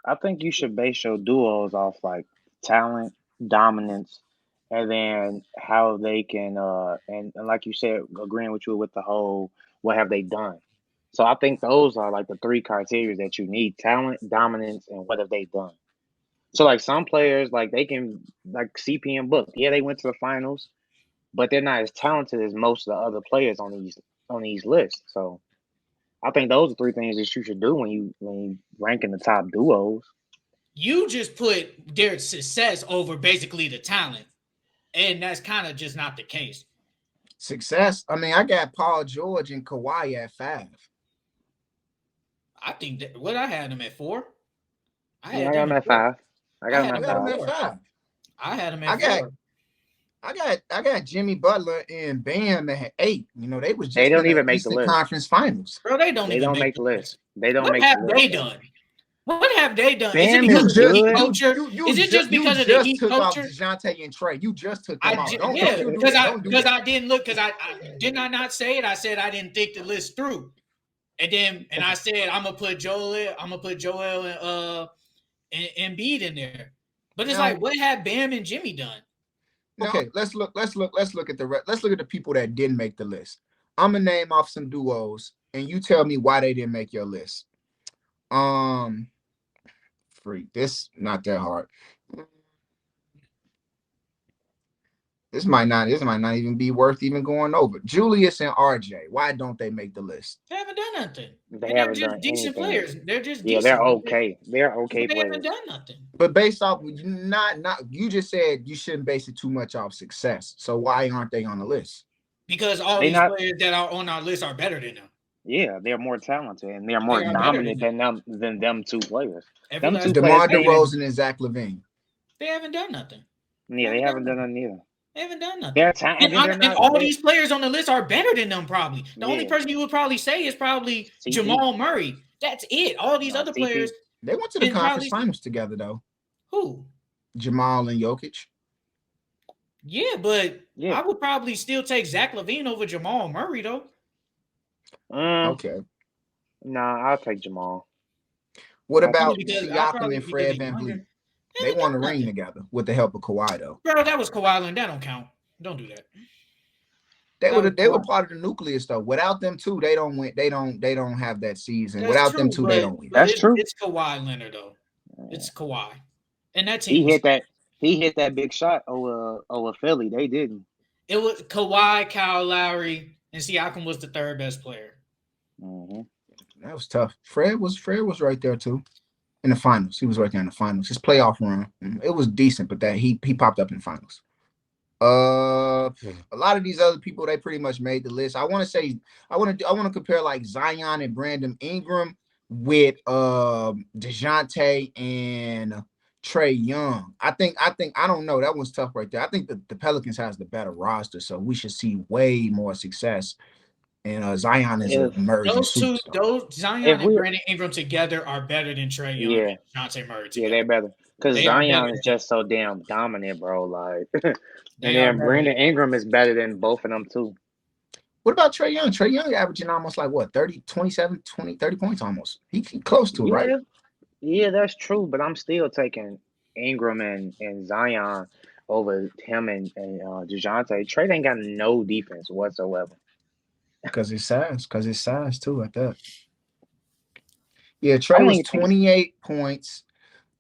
I think you should base your duos off like talent, dominance, and then how they can and like you said, agreeing with you with the whole what have they done. So I think those are like the 3 criteria that you need: talent, dominance, and what have they done. So like some players, like they can like CP and Book. Yeah, they went to the finals, but they're not as talented as most of the other players on these lists. So I think those are 3 things that you should do when you rank in the top duos. You just put their success over basically the talent, and that's kind of just not the case. Success. I got Paul George and Kawhi at 5. I think I had them at 4. I got them at 5. I got them at 5. I had them at 4. I got Jimmy Butler and Bam at 8. They was just they don't even make the list. Conference finals. Bro, they don't make the list. They don't make the list. What have they done? What have they done? Bam is it because of the Heat culture? Is it just because of the Heat culture? DeJounte and Trey. You just took them out. Because I didn't look. Because I did not say it. I said I didn't think the list through. And I said I'm gonna put Joel and Embiid in there. But it's like, what have Bam and Jimmy done? Okay, let's look at the people that didn't make the list. I'm gonna name off some duos, and you tell me why they didn't make your list. This not that hard. This might not even be worth even going over. Julius and RJ, why don't they make the list? They haven't done nothing. They And haven't they're done just decent anything. players. They're just Yeah, decent. they're okay. They're okay They haven't players. done nothing. But based off, not you just said you shouldn't base it too much off success. So why aren't they on the list? Because all these players that are on our list are better than them. Yeah, they're more talented and they're more dominant than them two players. Them two DeMar DeRozan and Zach LaVine. They haven't done nothing. Yeah, they haven't done nothing either. They haven't done nothing. And all these players on the list are better than them, probably. The only person you would probably say is probably CP. Jamal Murray. That's it. All these other players. They went to the conference finals together, though. Who? Jamal and Jokic. Yeah, but I would probably still take Zach LaVine over Jamal Murray, though. Okay. Nah, I'll take Jamal. What about Siakam and Fred VanVleet? They won a ring together with the help of Kawhi, though. Bro, that was Kawhi, and that don't count. Don't do that. They were part of the nucleus, though. Without them two, they don't win. They don't have that season. That's Without true, them two, they don't win. That's true. It's Kawhi Leonard, though. It's Kawhi, and that team. He hit that big shot over Philly. They didn't. It was Kawhi, Kyle Lowry, and Siakam was the third best player. Mm-hmm. That was tough. Fred was right there too. In the finals. He was right there in the finals. His playoff run, it was decent, but that he popped up in the finals. A lot of these other people, they pretty much made the list. I want to compare like Zion and Brandon Ingram with DeJounte and Trae Young. I don't know. That one's tough right there. I think the Pelicans has the better roster, so we should see way more success. And Zion is an emerging superstar. Those Zion and Brandon Ingram together are better than Trae Young and DeJounte Murray together. Yeah, they're better. Because Zion is just so damn dominant, bro. Like, and then Brandon Ingram is better than both of them, too. What about Trae Young? Trae Young averaging almost like, 30 points almost. He close to, right? Yeah, that's true. But I'm still taking Ingram and Zion over him and DeJounte. Trae ain't got no defense whatsoever. Because it's size too at that. Yeah, Trae was 28 points,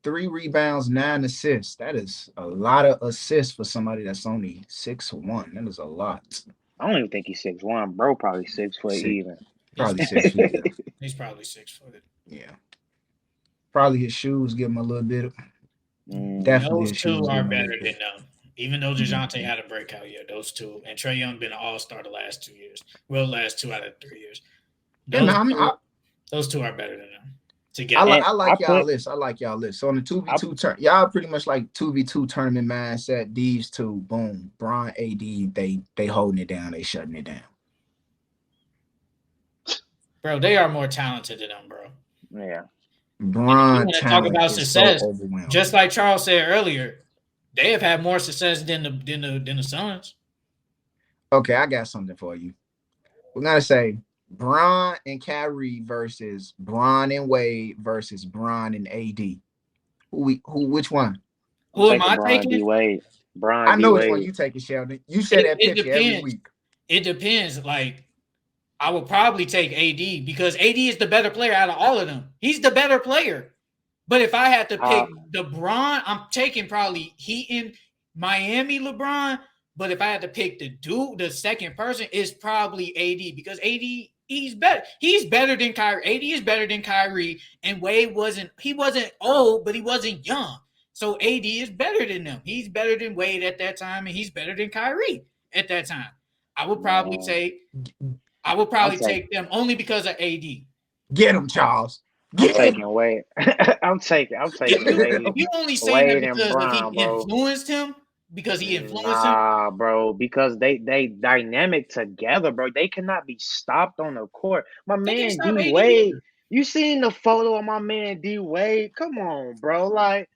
3 rebounds, 9 assists. That is a lot of assists for somebody that's only 6'1". That is a lot. I don't even think he's 6'1". Bro, probably 6 foot even. Probably 6 feet. Yeah. He's probably 6 foot. Yeah. Probably his shoes give him a little bit of. Definitely, those two are better than them. Even though DeJounte had a breakout year, those two, and Trae Young been an all-star the last 2 years. Well, last 2 out of 3 years. Those two are better than them. Together. I like y'all list. I like y'all list. So on the 2v2 turn, y'all pretty much like 2v2 tournament mindset. These two, boom, Bron, AD, they holding it down. They shutting it down. Bro, they are more talented than them, bro. Yeah. Bron, talk about success. So just like Charles said earlier, they have had more success than the Suns. Okay, I got something for you. We're gonna say Bron and Kyrie versus Bron and Wade versus Bron and AD. Which one? Who am I taking? D-Wade. Bron. I know which one you taking, Sheldon. You say that picture every week. It depends. Like, I would probably take AD because AD is the better player out of all of them. He's the better player. But if I had to pick LeBron, I'm taking probably Heat in Miami LeBron. But if I had to pick the second person, is probably AD because AD, he's better. He's better than Kyrie. AD is better than Kyrie. And Wade wasn't old, but he wasn't young. So AD is better than them. He's better than Wade at that time, and he's better than Kyrie at that time. I would probably take them only because of AD. Get him, Charles. I'm taking Wade. I'm taking Wade. You only say that because he influenced him? Because he influenced him? Nah, bro. Because they dynamic together, bro. They cannot be stopped on the court. My man D Wade. You seen the photo of my man D Wade? Come on, bro. Like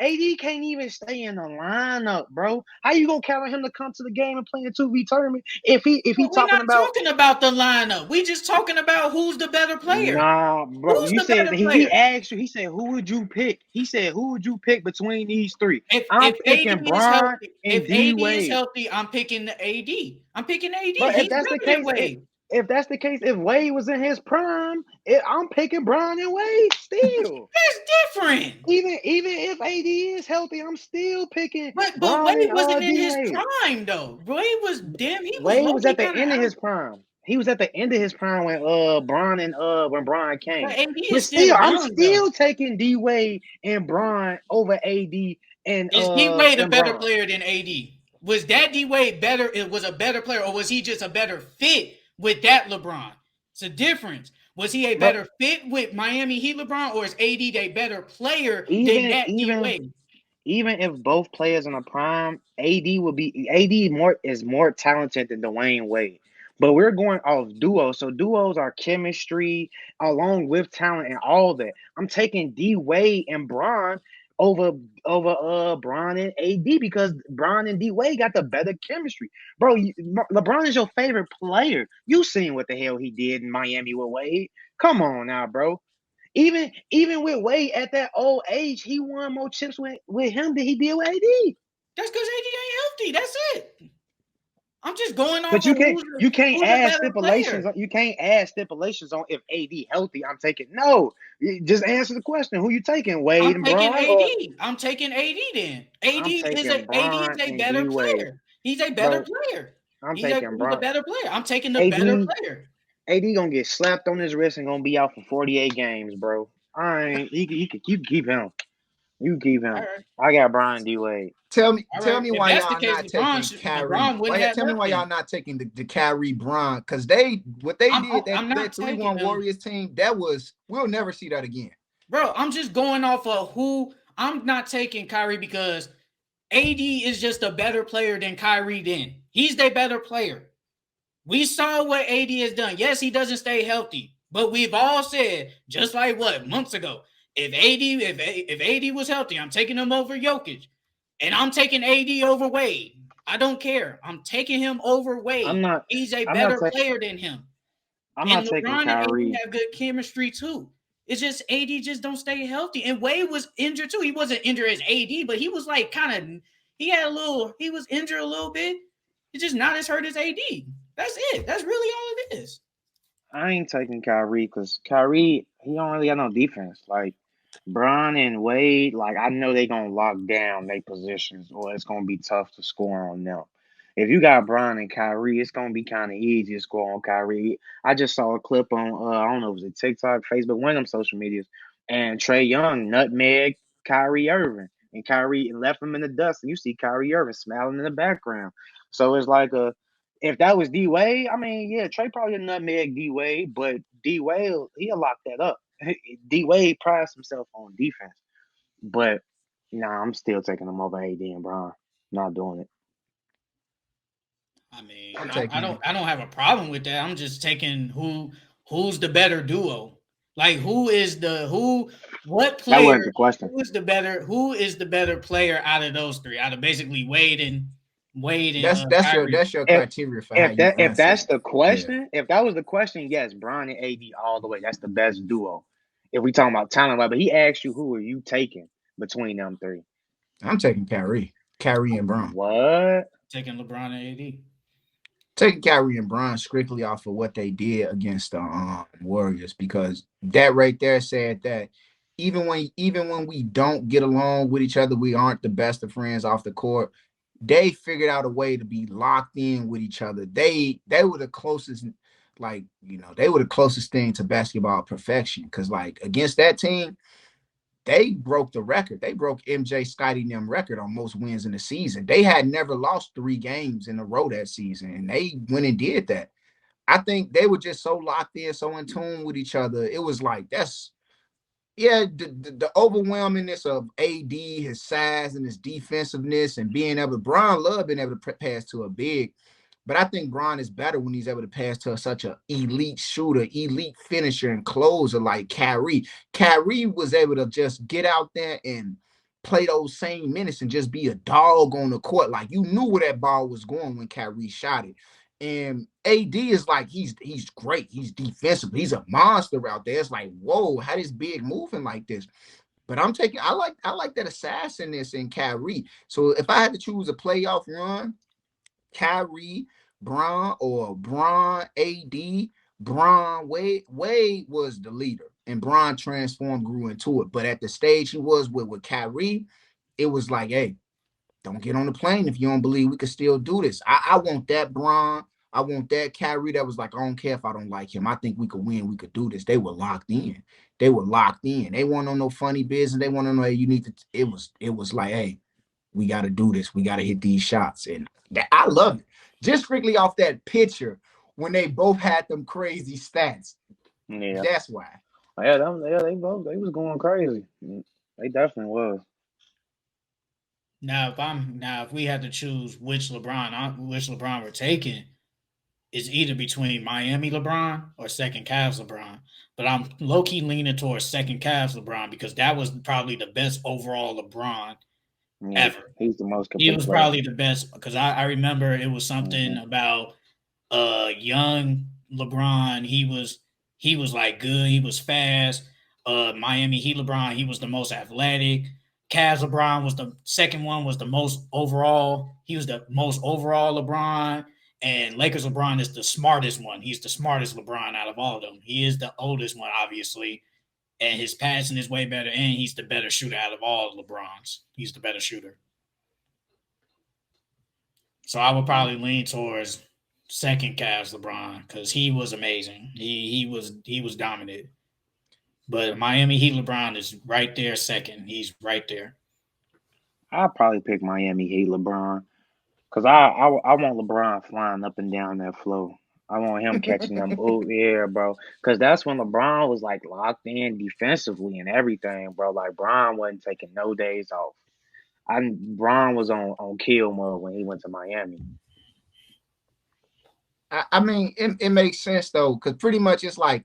AD can't even stay in the lineup, bro. How you gonna count on him to come to the game and play a 2v tournament if he talking about the lineup? We just talking about who's the better player. Nah, bro. He asked you. He said, "Who would you pick?" He said, "Who would you pick between these three?" I'm picking Bron and D Wade. If AD is healthy, I'm picking the AD. I'm picking AD. But if that's the case, If that's the case, if Wade was in his prime, I'm picking Bron and Wade still. That's different. Even if AD is healthy, I'm still picking But Bron Wade and wasn't in D his Wade. prime though. Wade was he was Wade low was key at the kind of end of out. his prime. He was at the end of his prime when Bron and when Bron But came. AD But is still still, I'm young though. still taking D Wade and Bron over AD Is D Wade a and better Bron. player than AD? Was that D Wade better? It was a better player, or was he just a better fit with that LeBron? It's a difference. Was he a But better fit with Miami Heat LeBron, or is AD a better player than even that D even Wade? even if both players in the prime, AD more talented than Dwayne Wade. But we're going off duos, so duos are chemistry along with talent and all that. I'm taking D Wade and Bron over Bron and AD because Bron and D Wade got the better chemistry, bro. LeBron is your favorite player. You seen what the hell he did in Miami with Wade? Come on now, bro. Even with Wade at that old age, he won more chips with him than he did with AD. That's because AD ain't healthy. That's it. I'm just going But off of you can't who's a add better stipulations. player. You can't add stipulations on if AD healthy. I'm taking no. Just answer the question. Who you taking, Wade I'm and taking Braun, or AD. I'm taking AD then. I'm taking AD is Braun a and better D Wade, player. He's a better bro. player. I'm He's a taking he's a Braun. better player. I'm taking the better AD player. AD gonna get slapped on his wrist and gonna be out for 48 games, bro. I ain't. You can keep him. You keep All him. right. I got Brian D Wade. All Tell right. me If why that's the y'all case, not taking Kyrie. LeBron wouldn't have Tell me why y'all nothing. not taking the Kyrie Bron, because what they did, I'm not that taking 3-1 him, Warriors team, we'll never see that again. bro. I'm just going off of who. I'm not taking Kyrie because AD is just a better player than Kyrie. Then he's the better player. We saw what AD has done. Yes, he doesn't stay healthy, but we've all said, just like what months ago, if AD was healthy, I'm taking him over Jokic, and I'm taking AD over Wade. I don't care. I'm taking him over I'm Wade. not. He's a I'm not. better player than him, I'm not and taking LeBron and AD Kyrie. have good chemistry too. It's just AD just don't stay healthy, and Wade was injured too. He wasn't injured as AD, but he was like kind of he was injured a little bit. He's just not as hurt as AD. That's it. That's really all it is. I ain't taking Kyrie because Kyrie he don't really got no defense. Like Bron and Wade, like I know they gonna lock down their positions or it's gonna be tough to score on them. If you got Bron and Kyrie, it's gonna be kind of easy to score on Kyrie. I just saw a clip on I don't know, was it TikTok, Facebook, one of them social medias, and Trey Young nutmeg Kyrie Irving. And Kyrie left him in the dust, and you see Kyrie Irving smiling in the background. So it's like if that was D Wade, I mean, yeah, Trey probably a nutmeg D Wade, but D Wade he'll lock that up. D Wade prides himself on defense, but nah, I'm still taking him over AD and Bron. Not doing it. I mean, I'm taking I don't have a problem with that. I'm just taking who's the better duo. Like who is the who what That wasn't player the question. who is the better player out of those three? Out of basically Wade and Kyrie. that's your If criteria for how you if answer that's it. the Yeah. question, if that was the question, yes, Bron and AD all the way. That's the best duo. If we talking about talent, but he asked you who are you taking between them three. I'm taking Kyrie and Bron. What? Taking LeBron and AD. Taking Kyrie and Bron strictly off of what they did against the Warriors, because that right there said that even when we don't get along with each other, we aren't the best of friends off the court. They figured out a way to be locked in with each other. They were the closest, like, they were the closest thing to basketball perfection. Because like against that team, they broke the record. They broke MJ, Scotty and them record on most wins in the season. They had never lost 3 games in a row that season, and they went and did that. I think they were just so locked in, so in tune with each other. It was like the overwhelmingness of AD, his size and his defensiveness, and being able to Bron love being able to pass to a big. But I think Bron is better when he's able to pass to such an elite shooter, elite finisher, and closer like Kyrie. Kyrie was able to just get out there and play those same minutes and just be a dog on the court. Like you knew where that ball was going when Kyrie shot it. And AD is like he's great. He's defensive. He's a monster out there. It's like, whoa, how this big moving like this? But I like that assassinness in Kyrie. So if I had to choose a playoff run, Kyrie Bron or Bron AD, Bron Wade was the leader, and Bron transformed, grew into it. But at the stage he was with Kyrie, it was like, hey, don't get on the plane if you don't believe we could still do this. I want that Bron. I want that Kyrie that was like, I don't care if I don't like him. I think we could win. We could do this. They were locked in. They were locked in. They weren't on no funny business. They want to know, hey, you need to. It was like, hey, we got to do this. We got to hit these shots. And I love it. Just strictly off that picture when they both had them crazy stats. Yeah. That's why. Yeah, they was going crazy. They definitely was. Now, if we had to choose which LeBron we're taking, it's either between Miami LeBron or second Cavs LeBron. But I'm low key leaning towards second Cavs LeBron because that was probably the best overall LeBron ever. He's the most complete. He was probably the best because I remember it was something about young LeBron. He was like good. He was fast. Miami Heat LeBron. He was the most athletic. Cavs LeBron was the second one. Was the most overall. He was the most overall LeBron. And Lakers LeBron is the smartest one. He's the smartest LeBron out of all of them. He is the oldest one, obviously. And his passing is way better. And he's the better shooter out of all LeBrons. He's the better shooter. So I would probably lean towards second Cavs LeBron because he was amazing. He was dominant. But Miami Heat LeBron is right there second. He's right there. I'll probably pick Miami Heat LeBron because I want LeBron flying up and down that flow. I want him catching them. Oh yeah, bro. Because that's when LeBron was like locked in defensively and everything, bro. Like Bron wasn't taking no days off. Bron was on kill mode when he went to Miami. I mean, it makes sense though, because pretty much it's like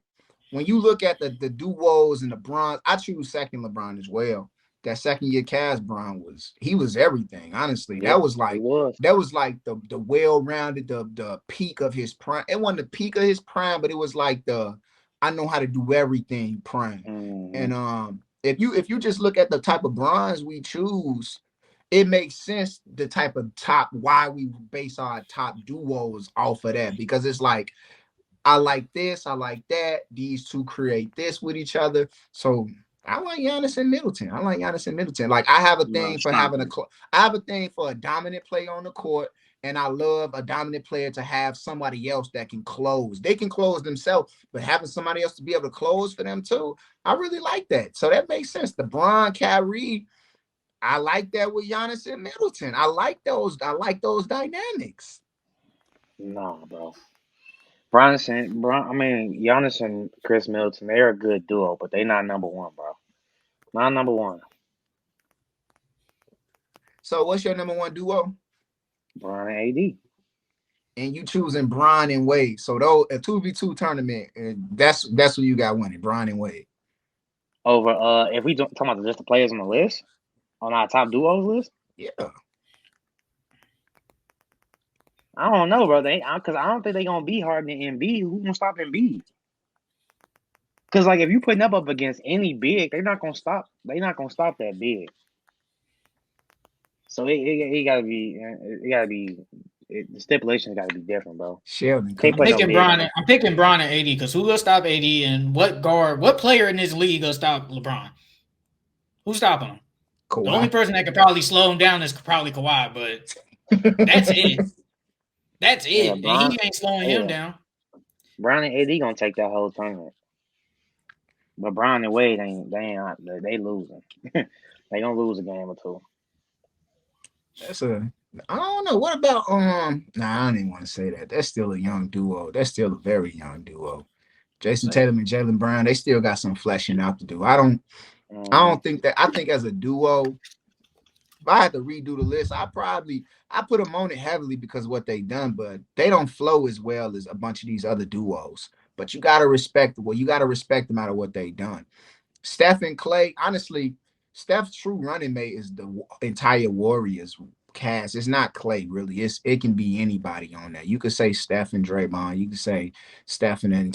when you look at the duos and the Bron, I choose second LeBron as well. That second year Cavs Bron was everything. Honestly, Yeah, that was like the well-rounded, the peak of his prime. It wasn't the peak of his prime, but it was like I know how to do everything prime. And if you just look at the type of Brons we choose, it makes sense the type of top why we base our top duos off of that, because it's like I like this, I like that. These two create this with each other. So I like Giannis and Middleton. Like I have a thing for I have a thing for a dominant player on the court, and I love a dominant player to have somebody else that can close. They can close themselves, but having somebody else to be able to close for them too, I really like that. So that makes sense. The Bron, Kyrie, I like that with Giannis and Middleton. I like those dynamics. Nah, bro. Giannis and Chris Middleton, they're a good duo, but they're not number one, bro. Not number one. So what's your number one duo? Bron and AD. And you choosing Bron and Wade. So though a 2v2 tournament, and that's what you got winning, Bron and Wade. Over if we don't talk about just the players on the list, on our top duos list? Yeah. I don't know, bro. Because I don't think they're gonna be harder than Embiid. Who gonna stop Embiid? Because like if you putting up against any big, they're not gonna stop. They're not gonna stop that big. So it gotta be. The stipulations gotta be different, bro. Sheldon, I'm picking Bron and AD because who will stop AD, and what player in this league will stop LeBron? Who's stopping him? Kawhi. The only person that could probably slow him down is probably Kawhi, but that's it. That's it. Yeah, and he ain't slowing him down. Bron and AD gonna take that whole tournament. But Bron and Wade they losing. They gonna lose a game or two. I don't know. What about I don't even want to say that. That's still a young duo. That's still a very young duo. Jason Tatum and Jaylen Brown, they still got some fleshing out to do. I don't think that. I think as a duo, if I had to redo the list, I put them on it heavily because of what they done, but they don't flow as well as a bunch of these other duos. But you gotta respect them out of what they done. Steph and Clay, honestly, Steph's true running mate is the entire Warriors cast. It's not Clay, really. It can be anybody on that. You could say Steph and Draymond. You could say Steph and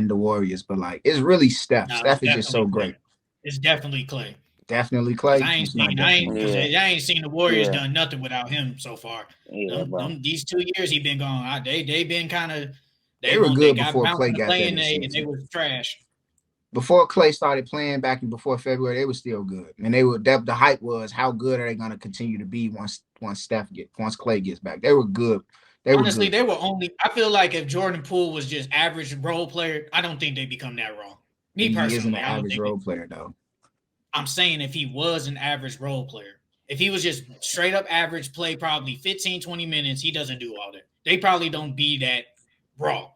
the Warriors, but like it's really Steph. Steph is just so great. It's definitely Clay. Definitely Because Clay. It's not definitely Clay. I ain't seen the Warriors Yeah. done nothing without him so far. Yeah, bro. These 2 years he been gone. They been kind of They were they good got before bounced Clay in the got play there and this they season. was trash. Before Clay started playing back in before February, they were still good. And they were the hype was how good are they going to continue to be once once Clay gets back. They were good. They were Honestly, good. they were only. I feel like if Jordan Poole was just average role player, I don't think they become that wrong. Me He isn't personally, an I don't average think. role player though. I'm saying if he was an average role player, if he was just straight up average, play probably 15, 20 minutes, he doesn't do all that. They probably don't be that raw.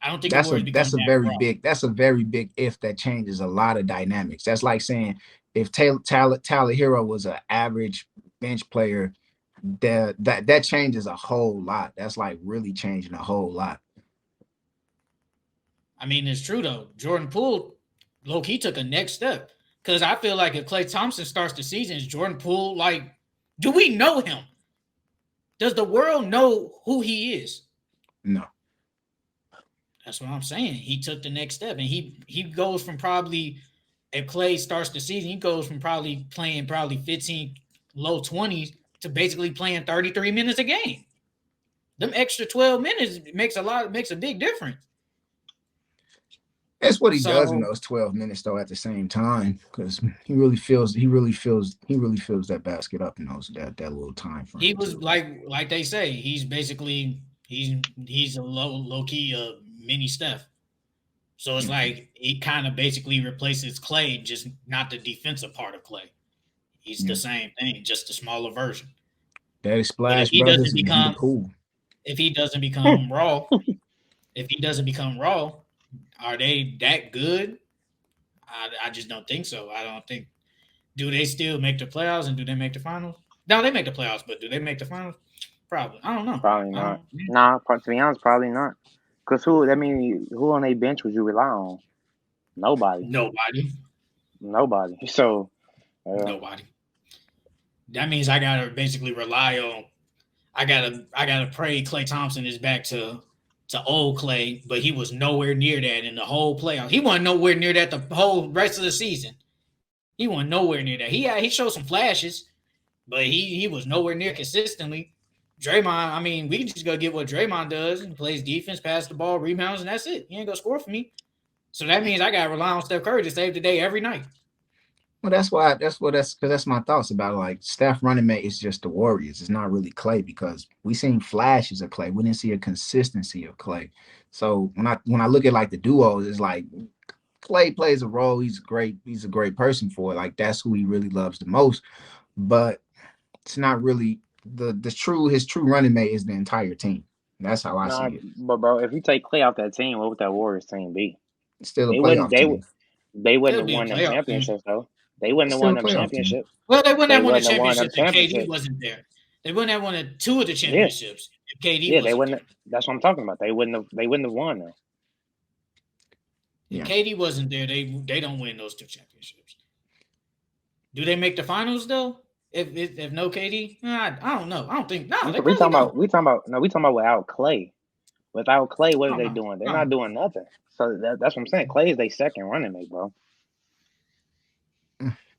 I don't think the Warriors become That's a that very raw. big if that changes a lot of dynamics. That's like saying if Tyler Hero was an average bench player, that changes a whole lot. That's like really changing a whole lot. I mean, it's true though. Jordan Poole, low key took a next step because I feel like if Klay Thompson starts the season, is Jordan Poole like? Do we know him? Does the world know who he is? No. That's what I'm saying. He took the next step, and he goes from probably if Klay starts the season, he goes from probably playing probably 15 low 20s to basically playing 33 minutes a game. Them extra 12 minutes makes a big difference. That's what he does in So those 12 minutes though at the same time because he really fills that basket up in that little time frame he was too. like they say, he's basically he's a low key mini Steph. So it's like he kind of basically replaces Clay, just not the defensive part of Clay. He's the Yeah. same thing, just a smaller version. Daddy But Splash Brothers and he the pool. if he doesn't become raw, if he doesn't become raw, are they that good? I just don't think so. I don't think. Do they still make the playoffs and do they make the finals? No, they make the playoffs, but do they make the finals? Probably. I don't know. Probably not. Nah, to be honest, probably not. Cause who on a bench would you rely on? Nobody. Nobody. Nobody. So Nobody. That means I gotta basically rely on. I gotta pray Klay Thompson is back to old Clay, but he was nowhere near that in the whole playoff. He wasn't nowhere near that the whole rest of the season. He wasn't nowhere near that. He showed some flashes, but he was nowhere near consistently. Draymond, I mean, we can just go get what Draymond does and plays defense, pass the ball, rebounds, and that's it. He ain't gonna score for me. So that means I gotta rely on Steph Curry to save the day every night. Well, because that's my thoughts about like Steph running mate is just the Warriors. It's not really Clay because we seen flashes of Clay. We didn't see a consistency of Clay. So when I look at like the duos, it's like Clay plays a role. He's great. He's a great person for it. Like that's who he really loves the most. But it's not really his true running mate is the entire team. That's how I see nah, it. but bro, if you take Clay out that team, what would that Warriors team be? It's still a They wouldn't. playoff They would. team. They wouldn't Still have be a won them playoff team. championships though. They wouldn't It's have still won a them playoff team. championships. Well, they wouldn't They have won a wouldn't have won them championship if KD championships. wasn't there. They wouldn't have won two of the Yeah, championships if KD yeah. They wasn't there. wouldn't. That's what I'm talking about. They wouldn't have. They wouldn't have won them. If Yeah. KD wasn't there, they don't win those two championships. Do they make the finals though? If no KD, I don't know. I don't think no. We, They we probably talking about. don't. We talking about. No, we talking about without Clay. Without Clay, what are No, they no, doing? They're no. not doing nothing. So that's what I'm saying. Clay is their second running mate, bro.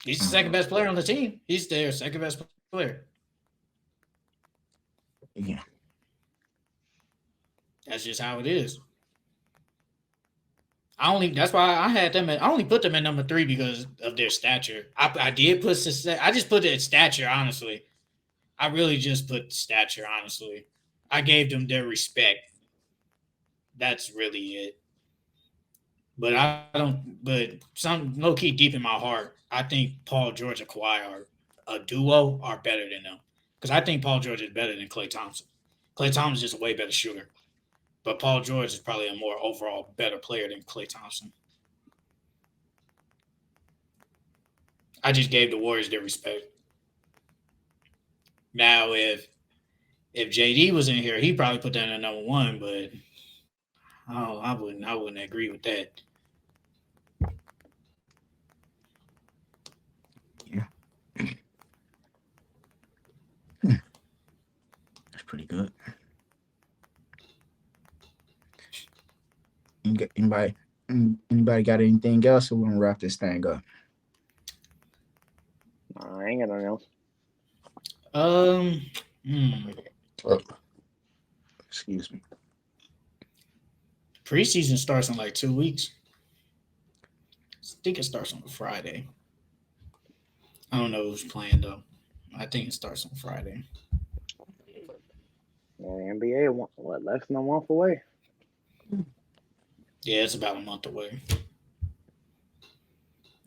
He's the second best player on the team. He's their second best player. Yeah. That's just how it is. That's why I had them. I only put them at number 3 because of their stature. I did put. I just put it at stature. Honestly, I really just put stature. Honestly, I gave them their respect. That's really it. But I don't. But some low key deep in my heart, I think Paul George and Kawhi are a duo are better than them because I think Paul George is better than Klay Thompson. Klay Thompson is just a way better shooter, but Paul George is probably a more overall better player than Klay Thompson. I just gave the Warriors their respect. Now, if JD was in here, he'd probably put that at number 1, but I wouldn't agree with that. Yeah. That's pretty good. Anybody got anything else? Or we're gonna wrap this thing up. I ain't got nothing else. Oh, excuse me. Preseason starts in like 2 weeks. I think it starts on a Friday. I don't know who's playing though. I think it starts on Friday. The NBA, what, less than a month away? Yeah, it's about a month away.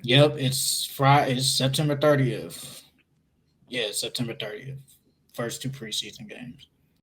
Yep, it's Friday. It's September 30th. Yeah, September 30th. First 2 preseason games.